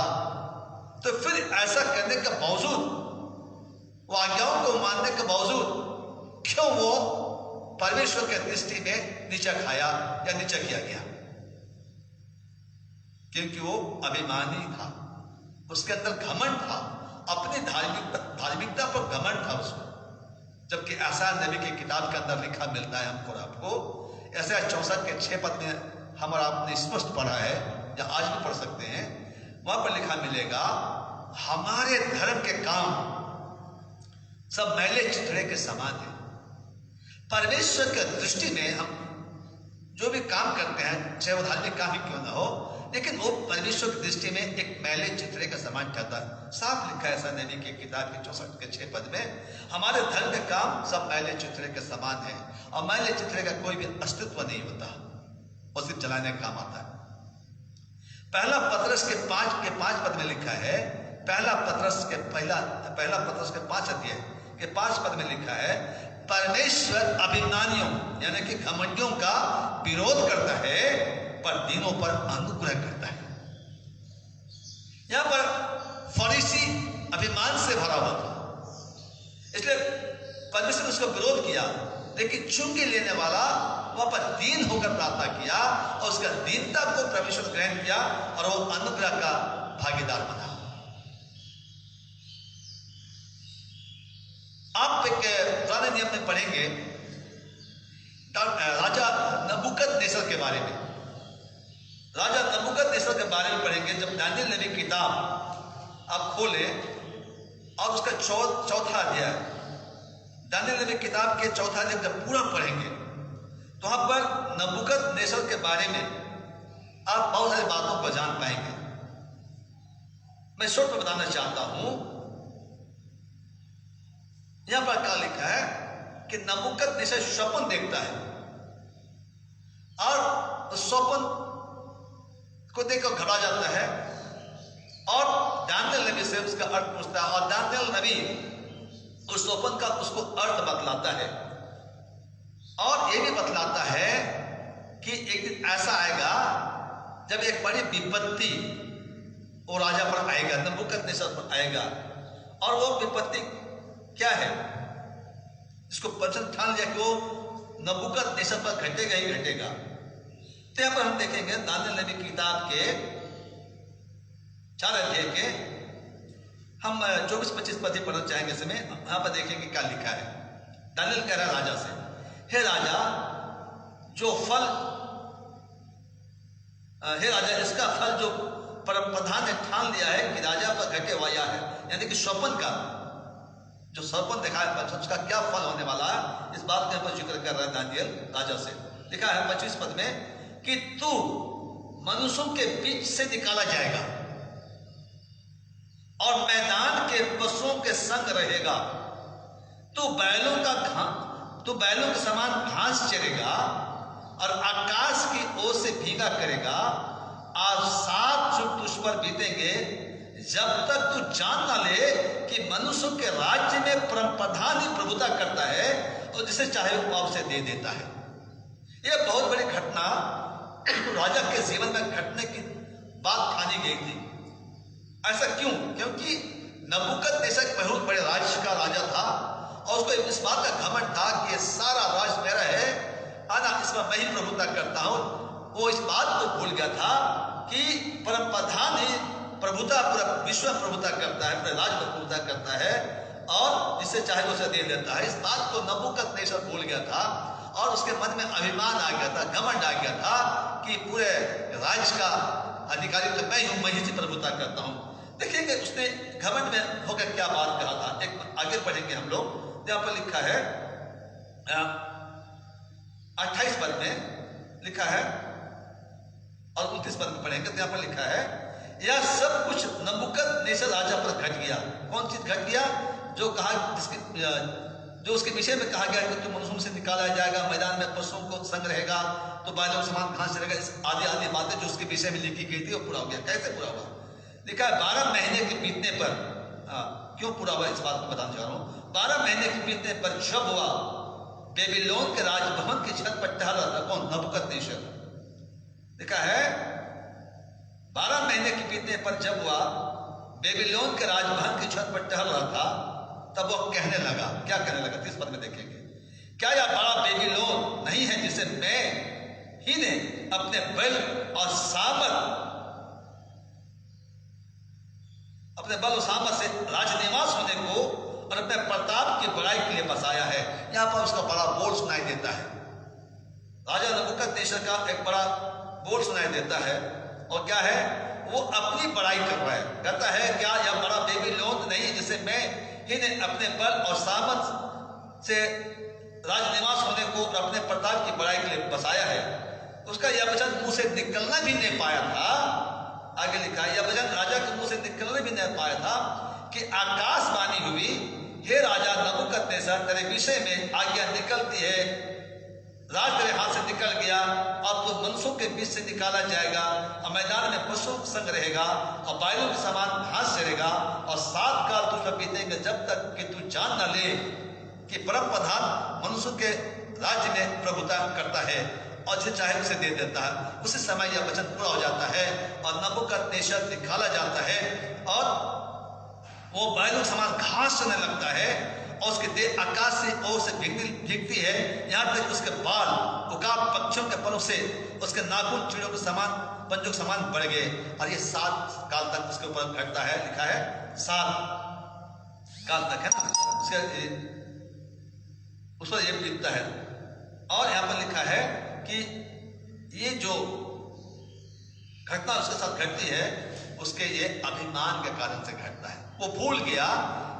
तो फिर ऐसा करने के बावजूद, वो आज्ञाओं को मानने के बावजूद, क्यों वो परमेश्वर के दृष्टि में नीचा खाया या नीचा किया गया? क्योंकि वो अभिमानी था, उसके अंदर घमंड था, अपनी धार्मिकता पर घमंड था उसको। जबकि ऐसा नबी की किताब के अंदर लिखा मिलता है हमको और आपको, ऐसा 64 के 6 पद में हम और आपने स्पष्ट पढ़ा है, या आज भी पढ़ सकते हैं। वहां पर लिखा मिलेगा, हमारे धर्म के काम सब मैले चिथड़े के समान है। परमेश्वर की दृष्टि में हम जो भी काम करते हैं, चाहे वो धार्मिक काम ही क्यों ना हो, लेकिन वो परमेश्वर की दृष्टि में एक मैले चिथड़े का समान ठहरता है। साफ लिखा है ऐसा नबी की किताब के 64 के 6 पद में, हमारे धर्म के काम सब मैले चिथड़े के समान है, और मैले चिथड़े का कोई भी अस्तित्व नहीं होता, वो सिर्फ जलाने का काम आता है। पहला पतरस के 5 पद में लिखा है, पहला पतरस के 5 अध्याय के 5 पद में लिखा है, परमेश्वर अभिमानियों यानी कि घमंडियों का विरोध करता है, पर दीनों पर अनुग्रह करता है। यहां पर फरीसी अभिमान से भरा हुआ था, इसलिए परमेश्वर ने उसका विरोध किया, लेकिन चुंगी लेने वाला वहां पर दीन होकर प्रार्थना किया, और उसका दीनता को परमेश्वर ग्रहण किया, और वो अनुग्रह का भागीदार बना। आप एक पुराने नियम में पढ़ेंगे राजा नबूकदनेस्सर के बारे में, राजा नबूकदनेस्सर के बारे में पढ़ेंगे। जब दानियेल नबी की किताब आप खोले और उसका 4था अध्याय, दानियेल नबी किताब के 4था अध्याय जब पूरा पढ़ेंगे, तो वहां पर नबूकदनेस्सर के बारे में आप बहुत सारी बातों को जान पाएंगे। मैं शॉर्ट में बताना चाहता हूं। यहां पर क्या लिखा है कि नबूकदनेस्सर स्वप्न देखता है, और स्वप्न को देखकर घबरा जाता है, और दानियेल नबी से उसका अर्थ पूछता है, और दानियेल नबी उस स्वप्न का उसको अर्थ बतलाता है, और ये भी बतलाता है कि एक दिन ऐसा आएगा जब एक बड़ी विपत्ति वो राजा पर आएगा, नबूकदनेस्सर पर आएगा, और वो विपत्ति क्या है, इसको वचन ठान लिया कि वो नबूकदनेस्सर पर घटेगा ही घटेगा। तो यहां पर हम देखेंगे दानियेल नबी की किताब के 4 अध्याय के हम 24-25 पद ही पढ़ना चाहेंगे। इसमें यहां पर देखेंगे क्या लिखा है। दानियेल कह रहा है राजा से, हे राजा, जो फल, हे राजा, इसका फल जो परम प्रधान ने ठान लिया है कि राजा पर घटे वाया है, यानी कि स्वप्न का जो स्वप्न देखा है उसका क्या फल होने वाला है, इस बात के ऊपर जिक्र कर रहा है दानियेल राजा से। लिखा है 25 पद में कि तू मनुष्यों के बीच से निकाला जाएगा और मैदान के पशुओं के संग रहेगा, तो बैलों के समान घास चरेगा और आकाश की ओर से भीगा करेगा, और 7 युग तुझ पर बीतेंगे जब तक तू जान ना ले कि मनुष्यों के राज्य में परम प्रधान ही प्रभुता करता है और जिसे चाहे वो उसे दे देता है। यह बहुत बड़ी घटना राजा के जीवन में घटने की बात ठानी गई थी। ऐसा क्यों? क्योंकि नबूकदनेस्सर बहुत बड़े राज्य का राजा था और उसको इस बात का घमंड था कि ये सारा राज मेरा है, आना इसमें मैं ही प्रभुता करता हूं। वो इस बात को भूल गया था कि परम प्रधान ही प्रभुता, पूरा विश्व प्रभुता करता है, पूरे राज्य पर प्रभुता करता है और जिससे चाहे उसे दे देता है। इस बात को नबूकदनेस्सर भूल गया था और उसके मन में अभिमान आ गया था, घमंड आ गया था कि पूरे राज्य का अधिकारी तो मैं हूं, मैं ही से प्रभुता करता हूं। देखिएगा उसने घमंड में होकर क्या बात कहा था। एक आगे पढ़ेंगे हम लोग, यहाँ पर लिखा है 28 पद में लिखा है और 29 पद में पढ़ेंगे तो यहाँ पर लिखा है, यह सब कुछ नबूकदनेस्सर राजा पर घट गया। कौन चीज घट गया? जो उसके विषय में कहा गया है कि तुम मनुष्यों से निकाला जाएगा, मैदान में पशुओं को संग रहेगा, तो बैलों के समान घास चरेगा। इस आदि बातें जो उसके विषय में लिखी गई थी वो पूरा हो गया। कैसे पूरा हुआ? लिखा है 12 महीने के बीतने पर, क्यों पूरा हुआ इस बात को बताना चाह रहा हूं। 12 महीने के बीतने पर जब हुआ बेबीलोन के राजभवन की छत पर टहल रहा था। कौन? नबूकदनेस्सर। लिखा है 12 महीने के बीतने पर जब हुआ बेबीलोन के राजभवन की छत पर टहल रहा था, तब वो कहने लगा। क्या कहने लगा? 30 पद में देखेंगे। क्या यह बड़ा बेबीलोन नहीं है जिसे मैं ही ने अपने बल और सामर्थ से राजनिवास होने को और अपने प्रताप की बड़ाई के लिए बसाया है। यहां पर उसका बड़ा बोल सुनाई देता है। राजा नबूकदनेस्सर का एक बड़ा बोल सुनाई देता है और क्या है? वो अपनी बड़ाई कर रहा है, कहता है क्या यह बड़ा बेबीलोन नहीं जिसे मैं ही ने अपने बल और सामर्थ से राजनिवास होने को और अपने प्रताप की बड़ाई के लिए बसाया है। उसका यह वचन मुंह से निकलना भी नहीं पाया था। आगे लिखा है, यह वचन राजा के मुंह से निकलने भी नहीं पाया था कि आकाशवाणी हुई, हे राजा नबूकदनेस्सर, तेरे विषय में आज्ञा निकलती है, राज तेरे हाथ से निकल गया और तू मनुष्यों के बीच से निकाला जाएगा और मैदान में पशुओं के संग रहेगा और बैलों के समान घास चरेगा और 7 काल तुझ पर बीतेंगे जब तक कि तू जान न ले कि परम प्रधान मनुष्यों के राज्य में प्रभुता करता है और जो चाहे उसे दे देता है। उसी समय यह वचन पूरा हो जाता है और नबूकदनेस्सर निकाला जाता है और वो बैलों के समान घास चरने लगता है और उसकी देह आकाश से ओर से भीगती है, यहाँ तक उसके बाल उकाब पक्षियों के पलों से, उसके नाखून चिड़ियों के समान, पंजों के समान बढ़ गए और ये 7 काल तक उसके ऊपर घटता है। लिखा है 7 काल तक है ना, उस पर ये बीतता है। और यहाँ पर लिखा है कि ये जो घटना उसके साथ घटती है उसके ये अभिमान के कारण से घटता है। वो भूल गया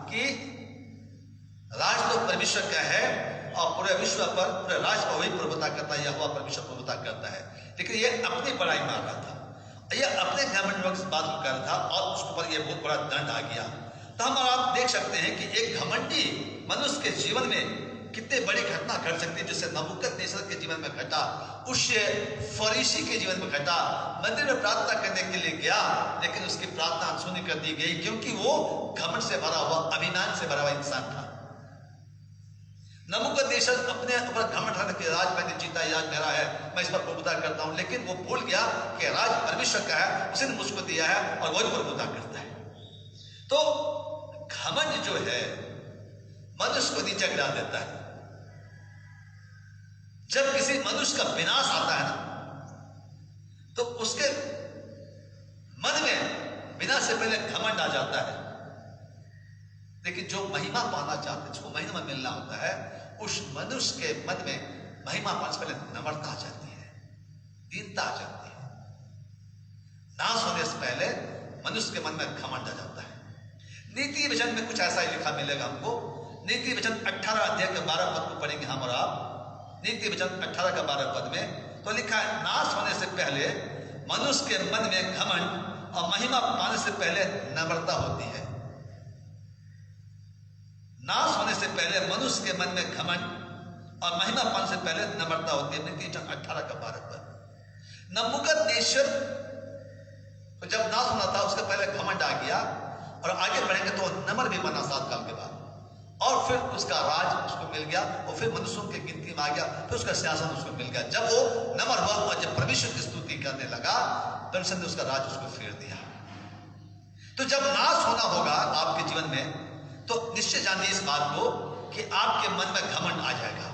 कि राज तो परमेश्वर का है और पूरे विश्व पर, पूरे राज पर वही प्रभुता करता है, यहोवा परमेश्वर प्रभुता करता है। लेकिन ये अपनी बड़ाई मार रहा था, ये अपने घमंड में इस बात को कर रहा था और उसके ऊपर ये बहुत बड़ा दंड आ गया। तो हम और आप देख सकते हैं कि एक घमंडी मनुष्य के जीवन में कितने बड़ी घटना घट सकती है, जिससे नबूकदनेस्सर के जीवन में घटा, उस फरीसी के जीवन में घटा। मंदिर में प्रार्थना करने के लिए गया लेकिन उसकी प्रार्थना अनसुनी कर दी गई क्योंकि वो घमंड से भरा हुआ, अभिमान से भरा हुआ इंसान था। नबूकदनेस्सर अपने ऊपर घमंड रखने के राज मैंने जीता, राज मेरा है, मैं इस पर प्रभुता करता हूं, लेकिन वो भूल गया कि राज परमेश्वर का है, उसने मुझको दिया है और वही प्रभुता करता है। तो घमंड जो है मनुष्य को नीचे गिरा देता है। जब किसी मनुष्य का विनाश आता है ना तो उसके मन में विनाश से पहले घमंड आ जाता है। लेकिन जो महिमा पाना चाहते हैं, जिसको महिमा मिलना होता है, उस मनुष्य के मन में महिमा पाने से पहले नम्रता आ जाती है, दीनता आ जाती है। नाश होने से पहले मनुष्य के मन में घमंड आ जाता है। नीति वचन में कुछ ऐसा ही लिखा मिलेगा हमको। नीति वचन 18 अध्याय के 12 पद को पढ़ेंगे हम और आप। नीति वचन 18 का 12 पद में तो लिखा है, नाश होने से पहले मनुष्य के मन में घमंड और महिमा पाने से पहले नम्रता होती है। नाश होने से पहले मनुष्य के मन में घमंड और महिमापन से पहले नम्रता होती है। नीति 18 का 12 पर नबूकदनेस्सर तो जब नाश होना था उसके पहले घमंड आ गया, और आगे बढ़ेंगे तो नम्र भी बना 7 साल के बाद, और फिर उसका राज उसको मिल गया, और फिर मनुष्यों की गिनती में आ गया, फिर उसका शासन उसको मिल गया। जब वो नम्र हुआ और जब परमेश्वर की स्तुति करने लगा, परमेश्वर ने उसका राज उसको फेर दिया। तो जब नाश होना होगा आपके जीवन में, तो निश्चय जानिए इस बात को कि आपके मन में घमंड आ जाएगा।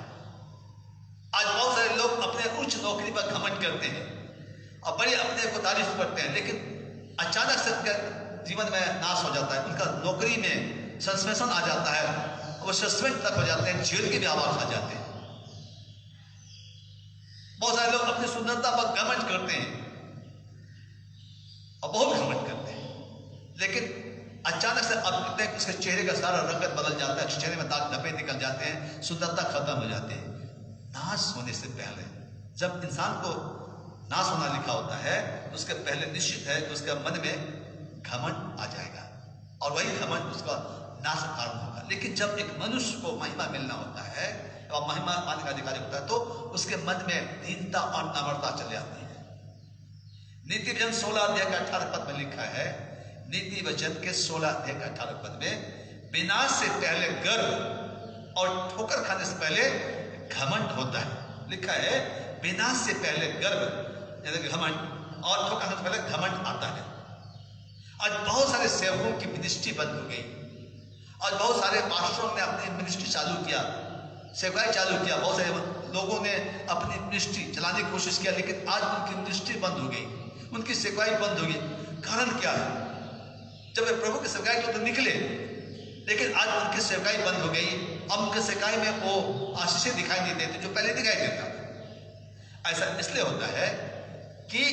आज बहुत सारे लोग अपने उच्च नौकरी पर घमंड करते हैं और बड़े अपने को तारीफ करते हैं, लेकिन अचानक से उनके जीवन में नाश हो जाता है, उनका नौकरी में सस्पेंशन आ जाता है, वो सस्पेंड तक हो जाते हैं, जेल के भी आवाज आ जाते हैं। बहुत सारे लोग अपनी सुंदरता पर घमंड करते हैं और बहुत घमंड करते हैं, लेकिन अचानक से अब देखते हैं उसके चेहरे का सारा रंगत बदल जाता है, चेहरे में दाग धब्बे निकल जाते हैं, सुंदरता खत्म हो जाती है। नाश होने से पहले जब इंसान को नाश होना लिखा होता है, तो उसके पहले निश्चित है कि उसके मन में घमंड आ जाएगा, और वही घमंड उसका नाश कारण होगा। लेकिन जब एक मनुष्य को महिमा मिलना होता है और महिमा पाने का अधिकारी होता है, तो उसके मन में दीनता और नम्रता चले आती है। नीति वचन 16 अध्याय का 18 पद में लिखा है, नीति वचन के 16 अध्याय का 18 पद में, विनाश से पहले गर्व और ठोकर खाने से पहले घमंड होता है। लिखा है विनाश से पहले गर्व यानी घमंड, और ठोकर खाने से पहले घमंड आता है। आज बहुत सारे सेवकों की मिनिस्ट्री बंद हो गई, आज बहुत सारे पास्टरों ने अपनी मिनिस्ट्री चालू किया, सेवकाई चालू किया, बहुत सारे लोगों ने अपनी मिनिस्ट्री चलाने की कोशिश किया, लेकिन आज उनकी मिनिस्ट्री बंद हो गई, उनकी सेवकाई बंद हो गई। कारण क्या है? जब वे प्रभु की सेवकाई तो निकले, लेकिन आज उनकी सेवकाई बंद हो गई। अब उनके सेवकाई में वो आशीषें दिखाई नहीं देती जो पहले दिखाई देता। ऐसा इसलिए होता है कि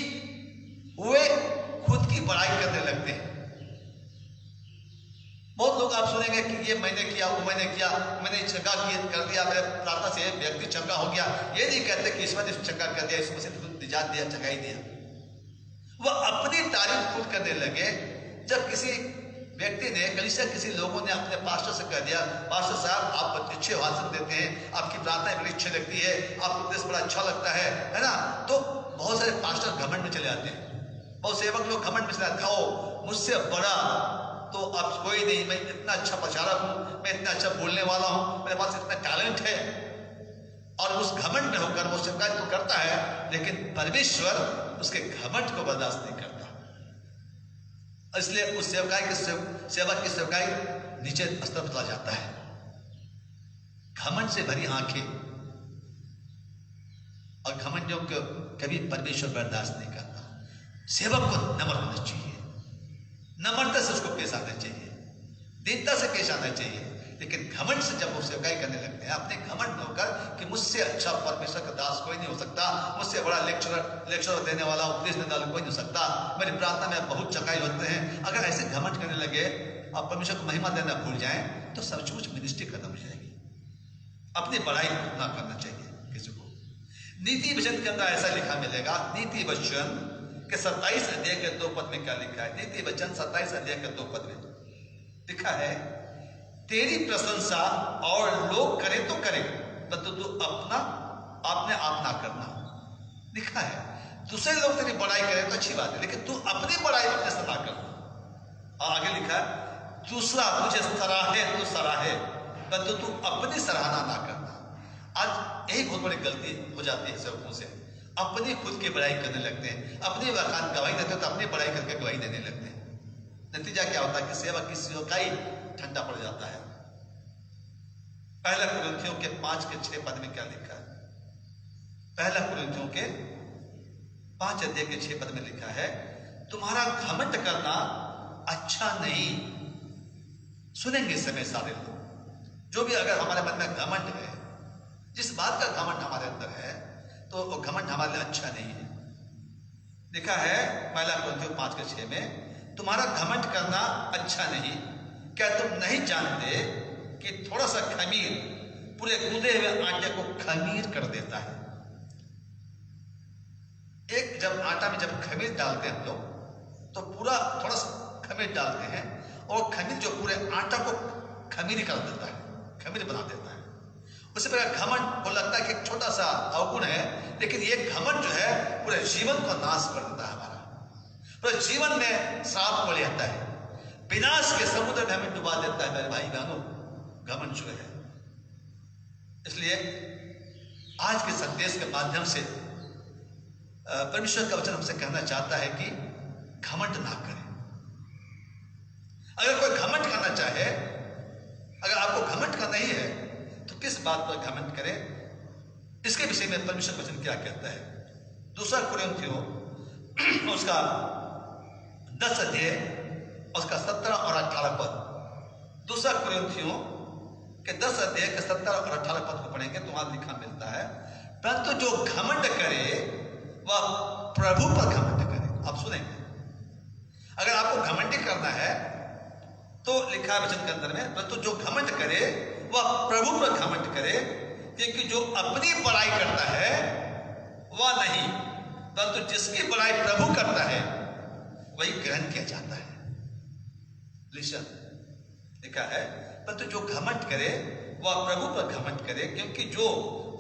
वे खुद की बड़ाई करने लगते हैं। बहुत लोग आप सुनेंगे कि ये मैंने किया, वो मैंने किया, मैंने चंगा कर दिया, मेरे प्रार्थना से व्यक्ति चंगा हो गया। ये नहीं कहते कि ईश्वर ने चंगा कर दिया, ईश्वर से निजात दिया, चंगा ही दिया। वह अपनी तारीफ खुद करने लगे। जब किसी व्यक्ति ने, कलीसिया किसी लोगों ने अपने पास्टर से कह दिया, पास्टर साहब आप अच्छे भाषण देते हैं, आपकी प्रार्थना बड़ी अच्छी लगती है, आपको उपदेश बड़ा अच्छा लगता है ना, तो बहुत सारे पास्टर घमंड में चले आते हैं, बहुत सेवक लोग घमंड में चले आते हैं। ओ मुझसे बड़ा तो अब कोई नहीं, मैं इतना अच्छा प्रचारक हूँ, मैं इतना अच्छा बोलने वाला हूँ, मेरे पास इतना टैलेंट है। और उस घमंड में होकर वो सेवकाई तो करता है, लेकिन परमेश्वर उसके घमंड को बर्दाश्त नहीं करता। इसलिए उस सेवकाई के सेवक की सेवकाई नीचे स्तर पर चला जाता है। घमंड से भरी आंखें और घमंडियों को कभी परमेश्वर बर्दाश्त नहीं करता। सेवक को नम्र होना चाहिए, नम्रता से उसको पेश आना चाहिए, दीनता से पेश आना चाहिए। लेकिन घमंड से जब वो सेवकाई करने लगते हैं, अपने घमंड में होकर कि मुझसे अच्छा परमेश्वर का दास कोई नहीं हो सकता, मुझसे बड़ा लेक्चर देने वाला, उपदेश देने वाला कोई नहीं हो सकता, मेरी प्रार्थना में बहुत चकाई होते हैं। अगर ऐसे घमंड करने लगे और परमेश्वर को महिमा देना भूल जाएं, तो सचमुच मिनिस्ट्री खत्म हो जाएगी। अपनी बड़ाई ना करना चाहिए किसी को। नीति वचन के अंदर ऐसा लिखा मिलेगा, नीति वचन के 27 अध्याय के 2 पद में क्या लिखा है? नीति वचन 27 अध्याय के 2 पद में लिखा है, तेरी प्रशंसा और लोग करें तो करें, परंतु तू अपना अपने आप ना करना। लिखा है दूसरे लोग तेरी बड़ाई करें तो अच्छी बात है, लेकिन तू अपनी बड़ाई अपने से ना करना। और आगे लिखा है, दूसरा तुझे सराहे तो सराहे, परंतु तू अपनी सराहना ना करना। आज यही बहुत बड़ी गलती हो जाती है सेवकों से, अपनी खुद की बड़ाई करने लगते हैं, अपनी वकालत गवाही देते हैं तो अपनी बड़ाई करके गवाही देने लगते हैं। नतीजा क्या होता है कि सेवक की सेवकाई ठंडा पड़ जाता है। पहला कुरिन्थियों के 5 के 6 पद में क्या लिखा है? पहला कुरिन्थियों के 5 अध्याय के 6 पद में लिखा है, तुम्हारा घमंड करना अच्छा नहीं। सुनेंगे इस समय सारे लोग, जो भी अगर हमारे मन में घमंड है, जिस बात का घमंड हमारे अंदर है, तो वो घमंड हमारे लिए अच्छा नहीं है। लिखा है पहला कुरिन्थियों 5 के 6 में, तुम्हारा घमंड करना अच्छा नहीं। क्या तुम नहीं जानते कि थोड़ा सा खमीर पूरे गूंदे हुए आटे को खमीर कर देता है? एक जब आटा में जब खमीर डालते हैं हम लोग, तो पूरा थोड़ा सा खमीर डालते हैं, और खमीर जो पूरे आटा को खमीर कर देता है। खमीर बना देता है। उसी प्रकार घमंड को लगता है कि एक छोटा सा अवगुण है, लेकिन ये घमंड जो है पूरे जीवन को नाश कर देता है हमारा, पूरे जीवन में श्राप को ले आता है, विनाश के समुद्र में हमें डुबा देता है मेरे भाई बहनों, घमंड जो है। इसलिए आज के संदेश के माध्यम से परमेश्वर का वचन हमसे कहना चाहता है कि घमंड ना करें। अगर कोई घमंड करना चाहे, अगर आपको घमंड करना ही है तो किस बात पर घमंड करे, इसके विषय में परमेश्वर वचन क्या कहता है। दूसरा कुरिन्थियों उसका 10 अध्याय उसका 17 और 18 पद, दूसरा कुरिन्थियों के 10 अध्याय के 17 और 18 पद को पढ़ेंगे तो वहां लिखा मिलता है, परंतु जो घमंड करे वह प्रभु पर घमंड करे। आप सुनेंगे, अगर आपको घमंडी करना है तो लिखा है वचन के अंदर में, परंतु जो घमंड करे वह प्रभु पर घमंड करे, क्योंकि जो अपनी बड़ाई करता है वह नहीं, परंतु जिसकी बड़ाई प्रभु करता है वही ग्रहण किया जाता है। लिसन, लिखा है, परंतु जो घमंड करे वह प्रभु पर घमंड करे, क्योंकि जो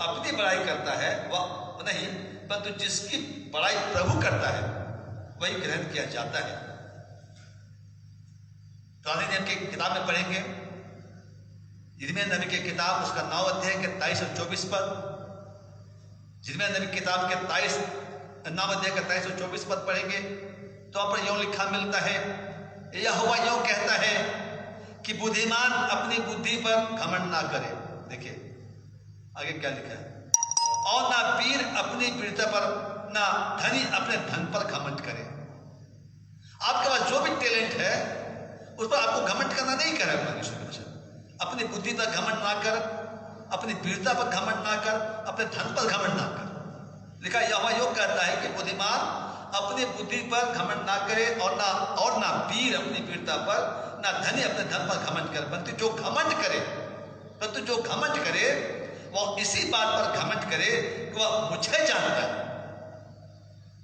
अपनी बड़ाई करता है वह नहीं, परंतु जिसकी बड़ाई प्रभु करता है वही ग्रहण किया जाता है। पुराने नियम की किताब में पढ़ेंगे, यिर्मयाह नबी की किताब उसका 9 अध्याय के 23 और 24 पद, यिर्मयाह नबी की किताब के 9 अध्याय के 23 और 24 पद पढ़ेंगे तो वहां पर यूं लिखा मिलता है, यहोवा यूं कहता है कि बुद्धिमान अपनी बुद्धि पर घमंड ना करे। देखिए आगे क्या लिखा है, और ना वीर अपनी वीरता पर, ना धनी अपने धन पर घमंड करे। आपके पास जो भी टैलेंट है उस पर आपको घमंड करना नहीं कर रहा है। अपनी बुद्धि पर घमंड ना कर, अपनी वीरता पर घमंड ना कर, अपने धन पर घमंड ना कर। लिखा यहोवा योग कहता है कि बुद्धिमान अपनी बुद्धि पर घमंड ना करे, और ना वीर अपनी वीरता पर, ना धनी अपने धन पर घमंड करे, परंतु जो घमंड करे वह इसी बात पर घमंड करे कि वह मुझे जानता है।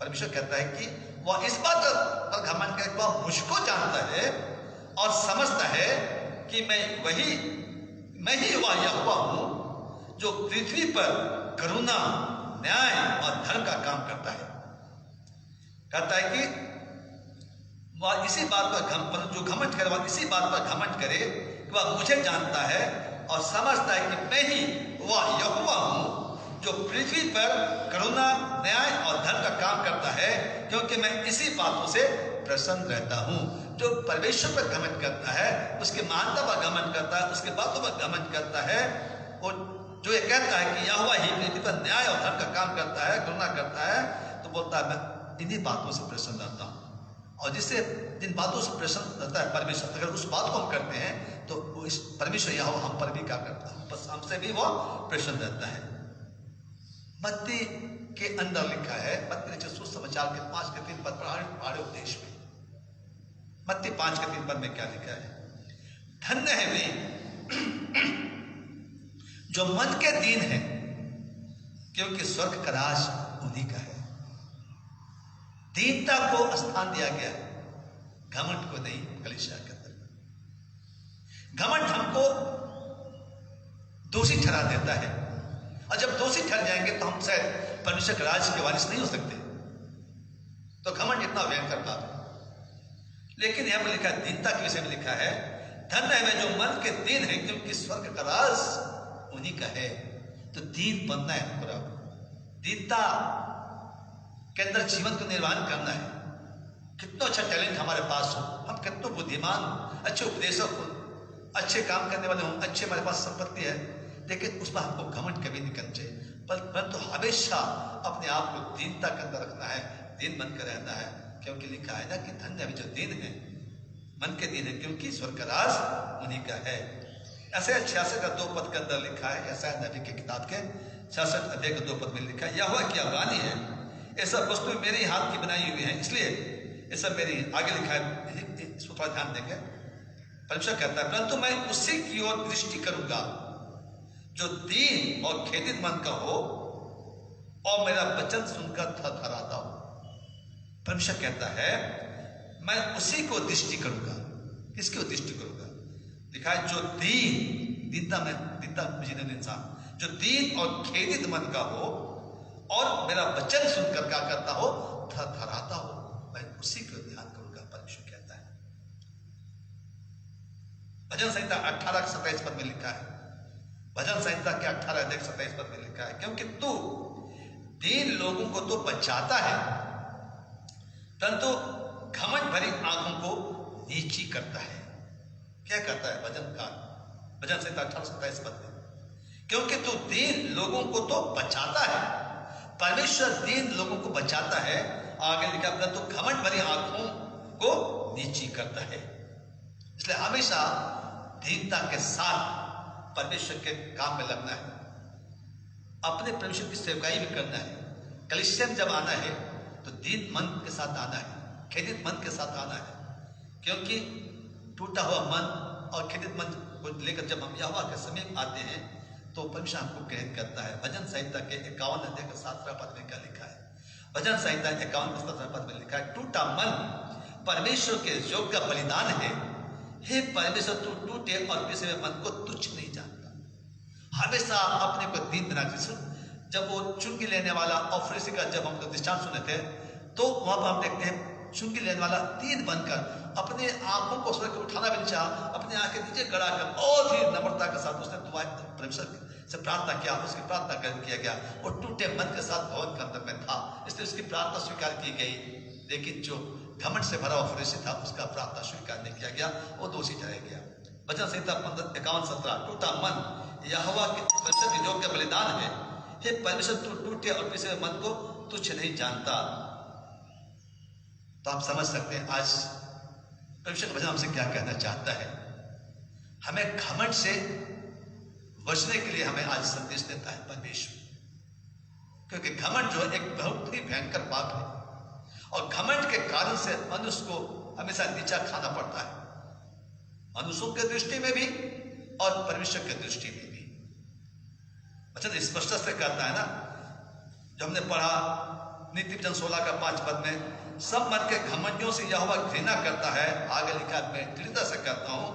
परमेश्वर कहता है कि वह इस बात पर घमंड करे कि वह मुझको जानता है और समझता है कि मैं ही वह यहोवा हूं जो पृथ्वी पर करुणा, न्याय और धर्म का काम करता है। कहता है कि वह इसी बात पर जो घमंड करे वह इसी बात पर घमंड करे कि वह मुझे जानता है और समझता है कि मैं ही वह यहोवा हूं जो पृथ्वी पर करुणा, न्याय और धर्म का काम करता है, क्योंकि मैं इसी बातों से प्रसन्न रहता हूं। जो परमेश्वर पर घमंड करता है, उसकी महानता पर घमंड करता है, उसके बातों पर घमंड करता है, और जो ये कहता है कि यहोवा ही पृथ्वी पर न्याय और धर्म का काम करता है, करुणा करता है, तो बोलता है मैं इन्हीं बातों से प्रसन्न रहता हूं। और जिससे जिन बातों से प्रसन्न रहता है परमेश्वर, अगर उस बात को हम करते हैं तो इस परमेश्वर यहोवा हम पर भी क्या करता है, बस हमसे भी वो प्रसन्न रहता है। मत्ती के अंदर लिखा है, मत्ती सुसमाचार के 5 के 3 पद पहाड़ी उपदेश में, मत्ती 5 के 3 पद में क्या लिखा है, धन्य है वे जो मन के दीन है, क्योंकि स्वर्ग का राज उन्हीं का है। दीनता को स्थान दिया गया, घमंड को नहीं। कलीसिया के अंदर घमंड हमको दोषी ठहरा देता है, और जब दोषी ठहर जाएंगे तो हम शायद परमेश्वर के राज के वारिस नहीं हो सकते। तो घमंड इतना भयंकर बात है। लेकिन यहां पर लिखा है, दीनता के विषय में लिखा है, धन्य है जो मन के दीन है, क्योंकि स्वर्ग का राज उन्हीं का है। तो दीन बनना है पूरा, दीनता के अंदर जीवन को निर्वाहन करना है। कितना अच्छा टैलेंट हमारे पास हो, हम कितने बुद्धिमान, अच्छे उपदेशक हो, अच्छे काम करने वाले हो, अच्छे हमारे पास संपत्ति है, लेकिन उसमें हमको घमंड कभी नहीं करना चाहिए, परंतु हमेशा अपने आप को दीनता के अंदर रखना है, दीन बनकर रहना है। क्योंकि लिखा है ना कि धन्य है जो दीन है, मन के दीन है, क्योंकि स्वर्ग का राज उन्हीं का है। ऐसे 66 का 2 पद के अंदर लिखा है, यशायाह नबी की किताब के 66 अध्याय के 2 पद में लिखा है, यहोवा की वाणी है, ये सब वस्तु मेरे हाथ की बनाई हुई है, इसलिए ये सब मेरी। आगे लिखा है, इस पर ध्यान देंगे। परमेश्वर कहता है, परंतु मैं उसी की ओर दृष्टि करूंगा जो दीन और खेदित मन का हो और मेरा वचन सुनकर थरथराता हो। परमेश्वर कहता है मैं उसी को दृष्टि करूंगा। किसकी ओर दृष्टि करूंगा? लिखा है जो दीन दीनता जीने वाला इंसान जो दीन और खेदित मन का हो और मेरा वचन सुनकर क्या करता हो, थरथराता हो, मैं उसी को ध्यान करूंगा, परमेश्वर कहता है। भजन संहिता 18:27 पद में लिखा है, भजन संहिता के 18:27 पद में लिखा है, क्योंकि तू दीन लोगों को तो बचाता है परंतु घमंड भरी आंखों को नीची करता है। क्या कहता है भजन संहिता 18:27 पद में, क्योंकि तू दीन लोगों को तो बचाता है, परमेश्वर दीन लोगों को बचाता है। आगे लिखा परंतु घमंड भरी आंखों को नीची करता है। इसलिए हमेशा दीनता के साथ परमेश्वर के काम में लगना है, अपने परमेश्वर की सेवकाई भी करना है। कलीसिया में जब आना है तो दीन मन के साथ आना है, खेदित मन के साथ आना है, क्योंकि टूटा हुआ मन और खेदित मन को लेकर जब हम यहोवा के समीप आते हैं तो परमेश्वर हमको प्रेरित करता है। भजन संहिता के 51:17 पद में क्या लिखा है, भजन संहिता 51:17 पद में लिखा है, टूटा मन परमेश्वर के योग्य बलिदान है, हे परमेश्वर तू टूटे और पिसे हुए मन को तुच्छ नहीं जानता। हमेशा अपने को दीन बना के, जब वो चुंगी लेने वाला और फरीसी का जब हम दृष्टांत सुने थे तो वहां पर हम देखते हैं चुंगी लेने वाला दीन बनकर अपने आंखों को स्वर्ग उठाना भी नहीं चाहा, अपने आंखें नीचे गड़ा कर बहुत ही नम्रता के साथ उसने दुआ परमेश्वर से प्रार्थना किया, उसकी प्रार्थना कर किया गया, वो टूटे मन के साथ भवन के अंदर में था, इसलिए उसकी प्रार्थना स्वीकार की गई। लेकिन जो घमंड से भरा हुआ फरीसी था उसका प्रार्थना स्वीकार नहीं किया गया, वो दोषी ठहराया गया। भजन संहिता 51:17, टूटा मन यहोवा के परमेश्वर के योग्य बलिदान है, हे परमेश्वर तू टूटे और पिसे हुए मन को तुच्छ नहीं जानता। तो आप समझ सकते हैं आज परमेश्वर का वचन हमसे क्या कहना चाहता है। हमें घमंड से बचने के लिए हमें आज संदेश देता है परमेश्वर, क्योंकि घमंड जो एक बहुत ही भयंकर पाप है और घमंड के कारण से मनुष्य को हमेशा नीचा खाना पड़ता है, मनुष्यों के दृष्टि में भी और परमेश्वर के दृष्टि में भी। वचन स्पष्ट से कहता है ना, जो हमने पढ़ा नीति वचन 16:5 पद में, सब मन के घमंडियों से यहोवा घृणा करता है। आगे लिखा, मैं दृढ़ता से कहता हूं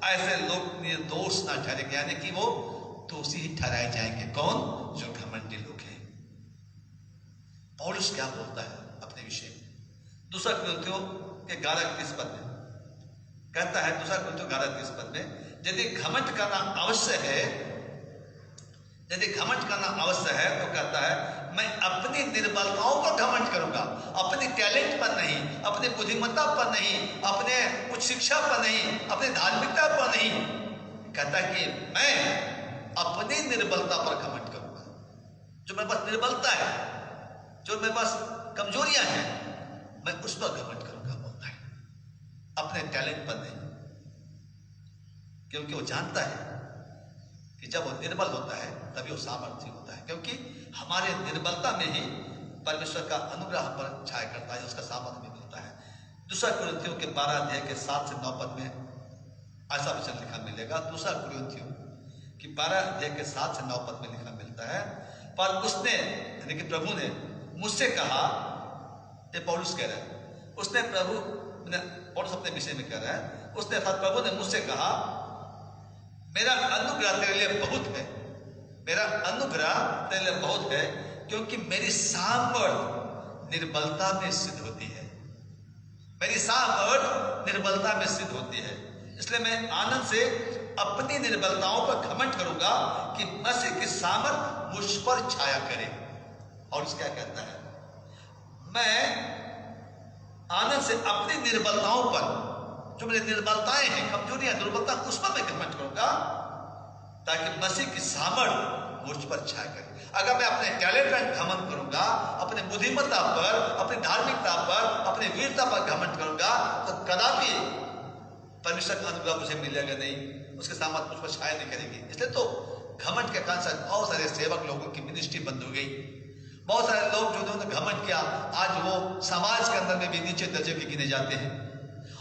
ऐसे लोग निर्दोष ना ठहरेंगे, यानी कि वो दोषी ही ठहराए जाएंगे। कौन? जो घमंडी लोग हैं। पौलुस क्या बोलता है अपने विषय में? 2 कुरिन्थियों के 11:30 पद में कहता है, 2 कुरिन्थियों 11:30 पद में, यदि घमंड करना आवश्यक है, यदि घमंड करना आवश्यक है तो कहता है मैं अपनी निर्बलताओं पर घमंड करूंगा, अपने टैलेंट पर नहीं, अपने बुद्धिमत्ता पर नहीं, अपने उच्च शिक्षा पर नहीं, अपने धार्मिकता पर नहीं। कहता है कि मैं अपनी निर्बलता पर घमंड करूंगा। जो मेरे पास निर्बलता है, जो मेरे पास कमजोरियां हैं, मैं उस पर घमंड करूंगा, बोलता है, अपने टैलेंट पर नहीं। क्योंकि वो जानता है कि जब वो निर्बल होता है तभी वो सामर्थ्य होता है, क्योंकि हमारे निर्बलता में ही परमेश्वर का अनुग्रह पर छाया करता है, उसका सामर्थ्य भी मिलता है। 2 कुरिन्थियों के 12:7-9 पद में ऐसा वचन लिखा मिलेगा। 2 कुरिन्थियों की 12:7-9 पद में लिखा मिलता है, पर उसने यानी कि प्रभु ने मुझसे कहा, ये पौलुस कह रहा है, उसने पौलुस अपने विषय में कह रहा है, उसने अर्थात प्रभु ने मुझसे कहा मेरा अनुग्रह तेरे लिए बहुत है, मेरा अनुग्रह तेरे लिए बहुत है, क्योंकि मेरी सामर्थ निर्बलता में सिद्ध होती है, मेरी सामर्थ निर्बलता में सिद्ध होती है। इसलिए मैं आनंद से अपनी निर्बलताओं पर घमंड करूंगा कि मसीह की सामर्थ मुझ पर छाया करे। और उसका क्या कहता है, मैं आनंद से अपनी निर्बलताओं पर, जो मेरी निर्बलताएं हैं, कमजोरियां, दुर्बलता, उस पर मैं घमंड करूंगा ताकि मसीह की सामर्थ मुझ पर छाया करे। अगर मैं अपने टैलेंट पर घमंड करूंगा, अपने बुद्धिमत्ता पर, अपनी धार्मिकता पर, अपनी वीरता पर घमंड करूंगा तो कदापि परमेश्वर का अनुग्रह मुझे मिलेगा नहीं, उसके सामर्थ मुझ पर छाया नहीं करेगी। इसलिए तो घमंड के कारण से बहुत सारे सेवक लोगों की मिनिस्ट्री बंद हो गई। बहुत सारे लोग जो उन्होंने घमंड किया आज वो समाज के अंदर में भी नीचे दर्जे के गिने जाते हैं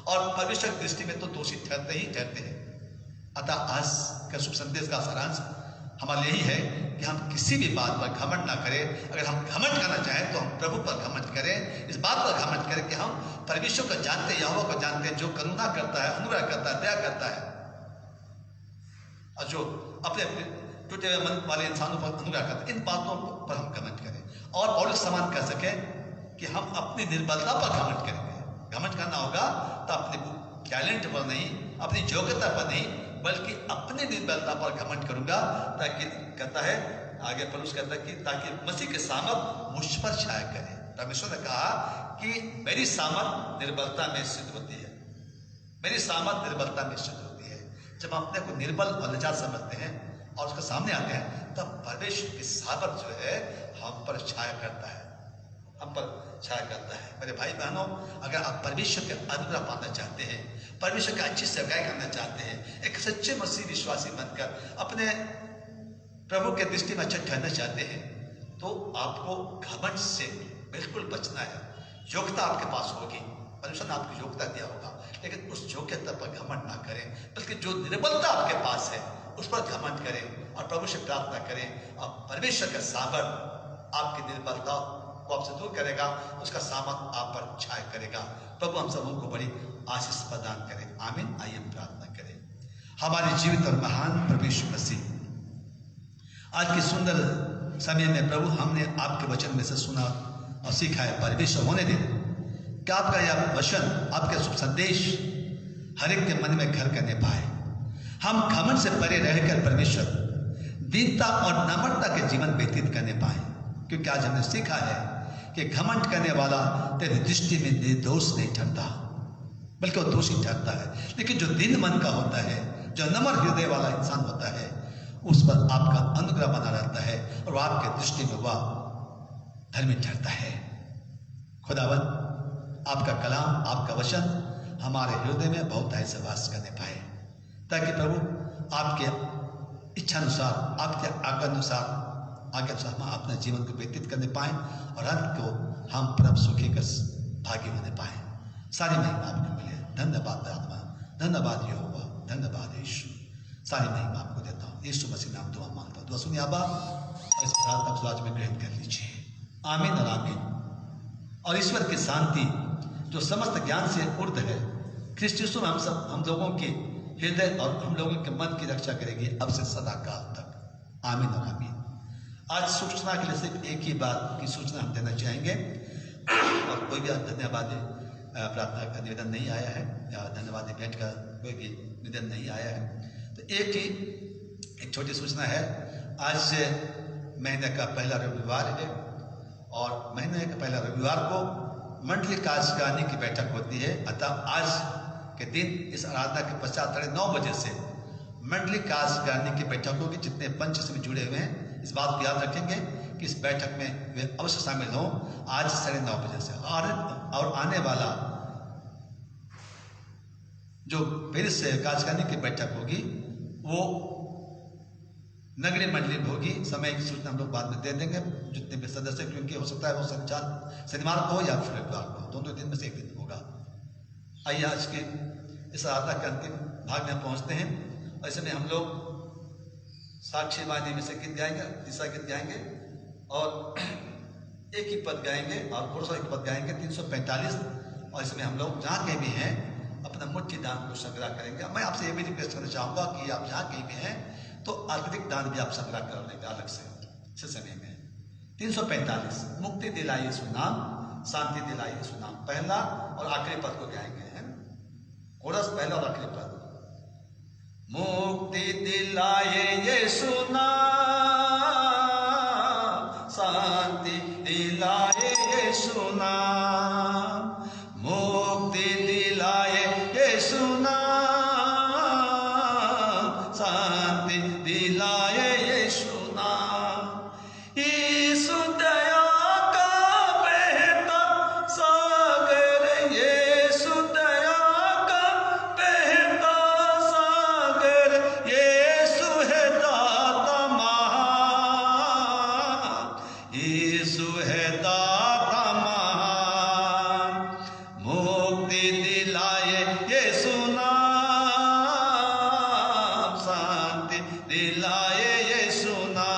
और परमेश्वर की दृष्टि में तो दोषी ठहरते ही ठहरते हैं। अतः आज का शुभ संदेश का सारांश हमारे यही है कि हम किसी भी बात पर घमंड ना करें। अगर हम घमंड करना चाहें तो हम प्रभु पर घमंड करें, इस बात पर घमंड करें कि हम परमेश्वर को जानते हैं, यहोवा को जानते हैं, जो करुणा करता है, अनुग्रह करता है, दया करता है और जो अपने टूटे हुए मन वाले इंसानों पर अनुग्रह करता है। इन बातों पर हम घमंड करें और पौलुस समान कह सके कि हम अपनी निर्बलता पर घमंड करेंगे। घमंड करना होगा तो अपने टैलेंट पर नहीं, अपनी योग्यता पर नहीं, बल्कि अपनी निर्बलता पर घमंड करूंगा, ताकि कहता है आगे पौलुस कहता है कि ताकि मसीह के सामर्थ मुझ पर छाया करे। परमेश्वर ने कहा कि मेरी सामर्थ निर्बलता में सिद्ध होती है, मेरी सामर्थ निर्बलता में सिद्ध होती है। जब हम अपने को निर्बल और लज्जा समझते हैं और उसके सामने आते हैं, तब परमेश्वर की सामर्थ जो है हम पर छाया करता है, हम पर छाया करता है। मेरे भाई बहनों, अगर आप परमेश्वर के अनुग्रह पाना चाहते हैं, परमेश्वर की अच्छी सेवाएं करना चाहते हैं, एक सच्चे मसीह विश्वासी बनकर अपने प्रभु के दृष्टि में अच्छा ठहरना चाहते हैं, तो आपको घमंड से बिल्कुल बचना है। योग्यता आपके पास होगी, परमेश्वर ने आपको योग्यता दिया होगा, लेकिन उस योग्यता पर घमंड ना करें, बल्कि जो निर्बलता आपके पास है उस पर घमंड करें और प्रभु से प्रार्थना करें। और परमेश्वर का सामर्थ आपकी निर्बलता को आपसे दूर करेगा, उसका सामर्थ आप पर छाया करेगा। प्रभु हम सबों को बड़ी आशीष प्रदान करें। आमीन। आइए प्रार्थना करें। हमारे जीवित और महान परमेश्वर मसीह, आज के सुंदर समय में प्रभु हमने आपके वचन में से सुना और सीखा है। परमेश्वर होने दें कि आपका यह वचन, आपका शुभ संदेश हर एक के मन में घर करने पाए। हम घमंड से परे रहकर परमेश्वर दीनता और नम्रता के जीवन व्यतीत करने पाए, क्योंकि आज हमने सीखा है कि घमंड करने वाला तेरी दृष्टि में निर्दोष नहीं ठहरता, बल्कि वो दोषी ठहरता है। लेकिन जो दीन मन का होता है, जो नम्र हृदय वाला इंसान होता है, उस पर आपका अनुग्रह बना रहता है और आपके दृष्टि में वह धर्मी ठहरता है। खुदावन, आपका कलाम, आपका वचन हमारे हृदय में बहुतायत से वास करने पाए, ताकि प्रभु आपके इच्छा अनुसार, आपके आज्ञा अनुसार हम अपने जीवन को व्यतीत करने पाए और अंत को हम परम सुखी कर भागी होने पाए। सारी महिमा आपको मिले। धन्यवाद आत्मा, धन्यवाद यहोवा, धन्यवाद यीशु। सारी महिमा आपको देता हूँ यीशु मसीह नाम दुआ मांगता हूँ। दुआ सुनिए आबा, इस प्रार्थना को आज में ग्रहण कर लीजिए। आमीन और आमीन। और ईश्वर की शांति जो समस्त ज्ञान से ऊर्ध्व है, ख्रिस्ट यीशु में हम लोगों के हृदय और हम लोगों के मन की रक्षा करेगी अब से सदा काल तक। आमीन और आमीन। आज सूचना के लिए सिर्फ एक ही बात की सूचना हम देना चाहेंगे, और कोई भी धन्यवाद प्रार्थना का निवेदन नहीं आया है, या धन्यवाद भेंट का कोई भी निवेदन नहीं आया है। तो एक छोटी सूचना है। आज से महीने का पहला रविवार है, और महीने का पहला रविवार को मंडली कार्यकारिणी की बैठक होती है। अतः आज के दिन इस आराधना के पश्चात 9:30 बजे से मंडली कार्यकारिणी की बैठक होगी। जितने पंच इसमें जुड़े हुए हैं, इस बात को याद रखेंगे कि इस बैठक में वे अवश्य शामिल हों आज 9:30 बजे से। और आने वाला जो फिर से कार्यकारिणी की बैठक होगी वो नगरीय मंडली में होगी। समय की सूचना हम लोग बाद में दे देंगे, जितने भी सदस्य, क्योंकि हो सकता है वो शनिवार को हो या फिर रविवार को, दोनों दिन में से एक दिन होगा। आइए आज के इस आराधना के अंतिम भाग में पहुंचते हैं, और इसमें हम लोग साक्षी वाणी में से गीत गाएंगे, तीसरा गीत गाएंगे, और एक ही पद गाएंगे और पुरुषों एक पद गाएंगे 345। और इसमें हम लोग जहाँ कहीं भी हैं अपना मुट्ठी दान को संग्रह करेंगे। मैं आपसे ये भी रिक्वेस्ट करना चाहूँगा कि आप जहाँ कहीं भी हैं तो अतिरिक्त दान भी आप संग्रह कर लेंगे अलग से इस समय में। 345 मुक्ति दिलाई यीशु नाम, शांति दिलाई यीशु नाम, पहला और आखिरी पद को गाएंगे। कोरस पहला और आखिरी पद। मुक्ति दिलाए यीशु नाम, शांति दिलाए यीशु नाम, मुक्ति दिलाए यीशु नाम, शांति दिलाए यीशु नाम। यीशु दया का बहता सागर, यीशु दया का बहता सागर, यीशु है दाता महान, यीशु है दाता महान, मुक्ति दिलाए यीशु नाम, शांति दिलाए यीशु नाम।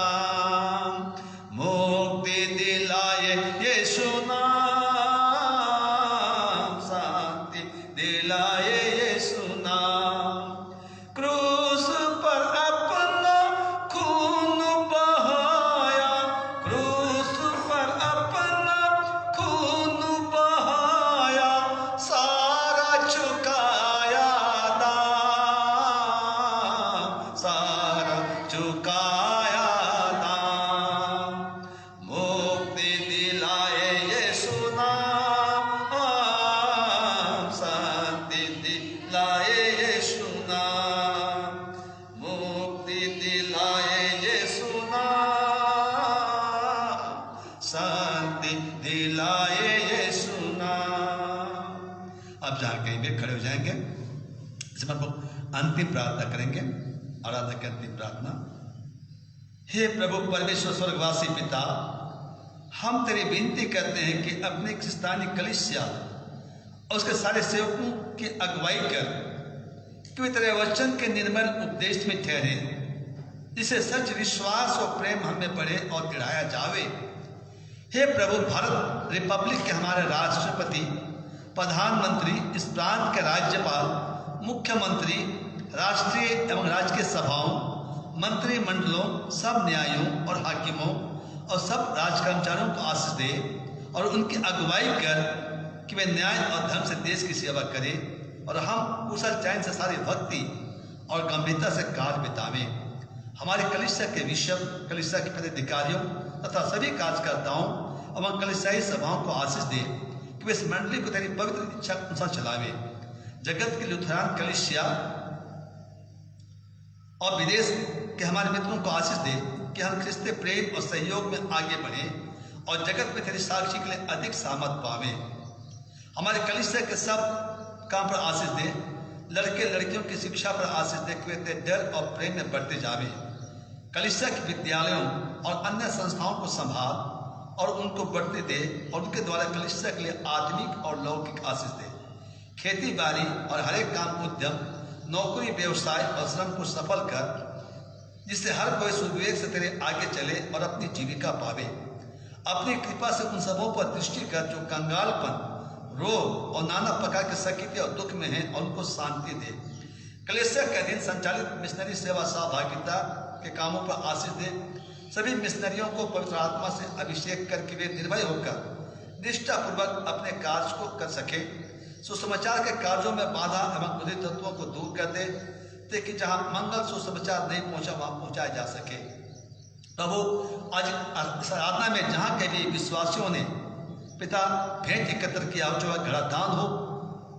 खड़े हो जाएंगे। इसमें हम लोग अंतिम प्रार्थना करेंगे, आराधना की अंतिम प्रार्थना। हे प्रभु परमेश्वर स्वर्गवासी पिता, हम तेरी विनती करते हैं कि अपने क्रिस्तानी कलीसिया और उसके सारे सेवकों की अगुवाई कर कि वे तेरे वचन के निर्मल उपदेश में ठहरे, जिसे सच विश्वास और प्रेम हमें बढ़े और बढ़ाया जावे। हे प्रभु, भारत रिपब्लिक के हमारे राष्ट्रपति, प्रधानमंत्री, इस प्रांत के राज्यपाल, मुख्यमंत्री, राष्ट्रीय एवं राज्य के सभाओं, मंत्रिमंडलों, सब न्यायों और हाकिमों और सब राज कर्मचारियों को आशीष दे और उनकी अगुवाई कर कि वे न्याय और धर्म से देश की सेवा करें और हम कुशल चैन से सारी भक्ति और गंभीरता से कार्य बितावें। हमारे कलीसिया के बिशप, कलीसिया के पदाधिकारियों तथा सभी कार्यकर्ताओं एवं कलीसियाई सभाओं को आशीष दे कि वे इस मंडली को तेरी पवित्र इच्छा के अनुसार चलावे। जगत की लुथरान कलीसिया और विदेश के हमारे मित्रों को आशीष दे कि हम ख्रिस्ती प्रेम और सहयोग में आगे बढ़ें और जगत में तेरी साक्षी के लिए अधिक सामर्थ पावें। हमारे कलीसिया के सब काम पर आशीष दे, लड़के लड़कियों की शिक्षा पर आशीष दे कि वे तेरे डर और प्रेम में बढ़ते जावे। कलीसिया के विद्यालयों और अन्य संस्थाओं को संभाल और उनको बढ़ते दे और उनके द्वारा कलीसिया के लिए आत्मिक और लौकिक आशीष दे। खेती बाड़ी और हर एक काम, उद्यम, नौकरी, व्यवसाय और श्रम को सफल कर, जिससे हर कोई सुविवेक से तेरे आगे चले और अपनी जीविका पावे। अपनी कृपा से उन सबों पर दृष्टि कर जो कंगालपन, रोग और नाना प्रकार के सकीते और दुख में हैं और उनको शांति दे। कलीसिया के अधीन संचालित मिशनरी सेवा सहभागिता के कामों पर आशीष दे। सभी मिशनरियों को पवित्र आत्मा से अभिषेक करके वे निर्भय होकर निष्ठापूर्वक अपने कार्य को कर सके। सुसमाचार के कार्यों में बाधा एवं विरोधी तत्वों को दूर कर दे ताकि जहाँ मंगल सुसमाचार नहीं पहुँचा वहाँ पहुँचाया जा सके। प्रभु, आज इस आराधना में जहाँ कभी विश्वासियों ने पिता भेंट एकत्र किया हो, चाहे घड़ा दान हो,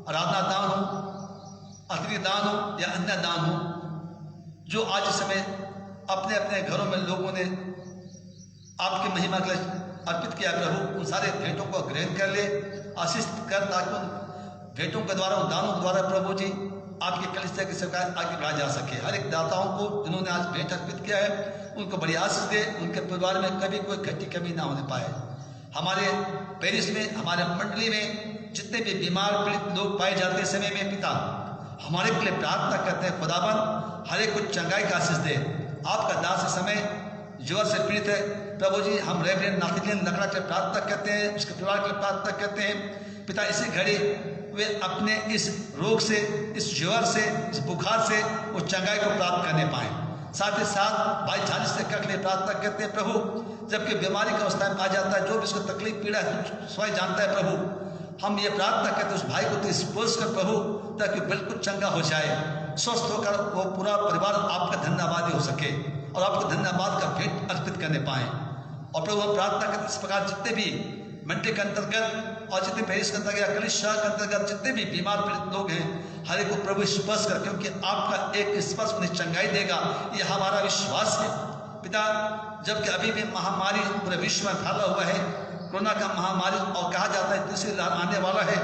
आराधना दान हो, अतिथि दान हो या अन्य दान हो, जो आज इस समय अपने अपने घरों में लोगों ने आपकी महिमा के लिए अर्पित किया, प्रभु उन सारे भेंटों को ग्रहण कर ले, आशीष कर, ताकि उन भेंटों के द्वारा, उन दानों के द्वारा प्रभु जी आपकी कलीसिया की सेवा आगे बढ़ाया जा सके। हर एक दाताओं को जिन्होंने आज भेंट अर्पित किया है उनको बड़ी आशीष दे, उनके परिवार में कभी कोई घटी कमी ना होने पाए। हमारे पेरिस में, हमारे मंडली में जितने भी बीमार पीड़ित लोग पाए जाते हैं समय में पिता, हमारे के लिए प्रार्थना करते हैं। खुदाबंद हर एक को चंगाई का आशीष दे। आपका दास इस समय ज्वर से पीड़ित है प्रभु जी, हम रेवरेंड नाथनियल लकड़ा के लिए प्रार्थना करते हैं, उसके परिवार के लिए प्रार्थना करते हैं। पिता, इसी घड़ी वे अपने इस रोग से, इस ज्वर से, इस बुखार से वो चंगाई को प्राप्त करने पाए। साथ ही साथ भाई झांझ से के लिए प्रार्थना करते हैं प्रभु, जबकि बीमारी का अवस्था में आ जाता है, जो भी उसको तकलीफ पीड़ा है स्वयं जानता है प्रभु, हम ये प्रार्थना करते हैं उस भाई को तो स्पर्श कर प्रभु, ताकि बिल्कुल चंगा हो जाए, स्वस्थ होकर वो पूरा परिवार आपका धन्यवादी हो सके और आपको धन्यवाद का भेंट अर्पित करने पाए। और प्रभु हम प्रार्थना करते इस प्रकार जितने भी मंडली के अंतर्गत और जितने पेरिस के अंतर्गत, कलीसिया के अंतर्गत जितने भी बीमार पीड़ित लोग हैं, हर एक को प्रभु स्पर्श कर, क्योंकि आपका एक स्पर्श उन्हें चंगाई देगा, ये हमारा विश्वास है पिता। जबकि अभी भी महामारी पूरे विश्व में फैला हुआ है, कोरोना का महामारी, और कहा जाता है तीसरी लहर आने वाला है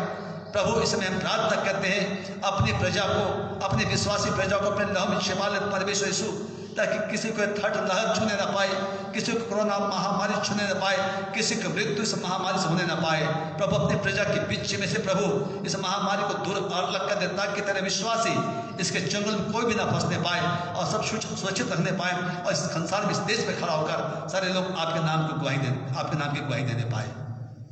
प्रभु, इसमें हम प्रार्थना करते हैं अपनी प्रजा को, अपनी विश्वासी प्रजा को अपने लहू में छिपा ले परमेश्वर यीशु, ताकि किसी को थर्ड लहर छूने न पाए, किसी को कोरोना महामारी छूने न पाए, किसी को मृत्यु इस महामारी से होने न पाए। प्रभु अपनी प्रजा के बीच में से प्रभु इस महामारी को दूर अलग कर दे, ताकि तेरे विश्वासी इसके जंगल में कोई भी ना फंसने पाए और सब सुरक्षित रखने पाए और इस संसार में, इस देश में खड़ा होकर सारे लोग आपके नाम की गवाही देने, आपके नाम की गवाही देने पाए।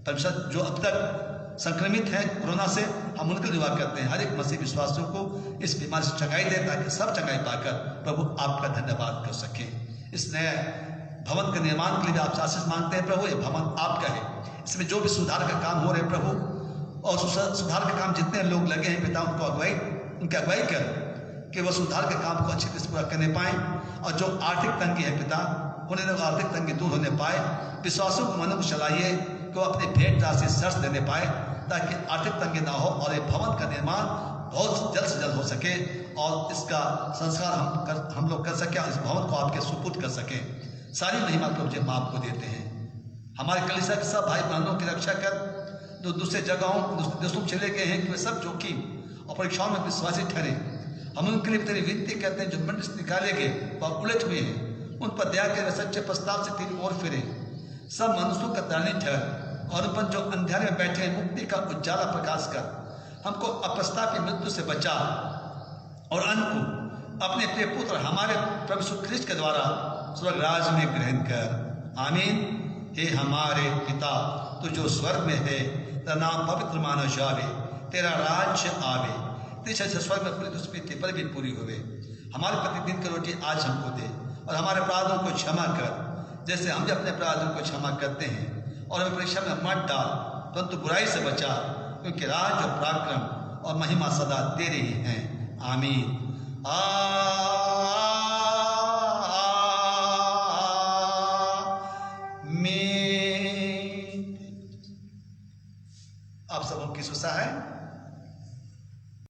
परमेश्वर, जो अब तक संक्रमित हैं कोरोना से, हम उनके लिए दुआ करते हैं, हर एक मसीह विश्वासियों को इस बीमारी से चंगाई दे, ताकि सब चंगाई पाकर प्रभु आपका धन्यवाद कर सके। इस नए भवन के निर्माण के लिए आपसे आशीष मांगते हैं प्रभु, ये भवन आपका है, इसमें जो भी सुधार का काम हो रहे हैं प्रभु, और सुधार के काम जितने लोग लगे हैं पिता, उनको उनकी अगुवाई कर कि वो सुधार के काम को अच्छी तरह से पूरा करने पाए, और जो आर्थिक तंगी है पिता, उन्हें आर्थिक तंगी दूर होने पाए। विश्वासों को मन को चलाइए कि वो अपने भेंट राशि सर्च देने पाए, ताकि आर्थिक तंगी ना हो और ये भवन का निर्माण बहुत जल्द से जल्द हो सके और इसका संस्कार हम लोग कर सकें और इस भवन को आपके सुपुर्द कर सकें। सारी महिमा प्रभु जी हम आपको देते हैं। हमारे कलीसिया के सब भाई बहनों की रक्षा कर, जो दूसरे जगहों, दूसरे देशों में चले गए हैं, कि वे सब जोखिम और परीक्षाओं में विश्वासी ठहरे। हम उनके लिए तेरी विनती करते हैं जो मंडल से निकाले गए व उलझ हुए हैं, उन पर दया कर सच्चे प्रस्ताव से तेरी ओर फिरे। सब मनुष्यों का दानी ठहर और उन पर जो अंधेरे में बैठे हैं मुक्ति का उजाला प्रकाश कर। हमको अप्रस्ताव की मृत्यु से बचा और अंत को अपने प्रिय पुत्र हमारे प्रभु यीशु ख्रीस्त के द्वारा स्वर्ग राज में ग्रहण कर। आमीन। हे हमारे पिता, तू जो स्वर्ग में है, तेरा नाम पवित्र माना जावे, तेरा राज्य आवे, तेरी इच्छा स्वर्ग में पूरी दुष्प्रीति पर भी पूरी होवे। हमारे प्रतिदिन की रोटी आज हमको दे और हमारे अपराधों को क्षमा कर, जैसे हम भी अपने अपराधों को क्षमा करते हैं, और हमें परीक्षा में मत डाल, परंतु बुराई से बचा, क्योंकि राज और पराक्रम और महिमा सदा तेरे ही हैं। आमीन। आप सबों की सुसा है।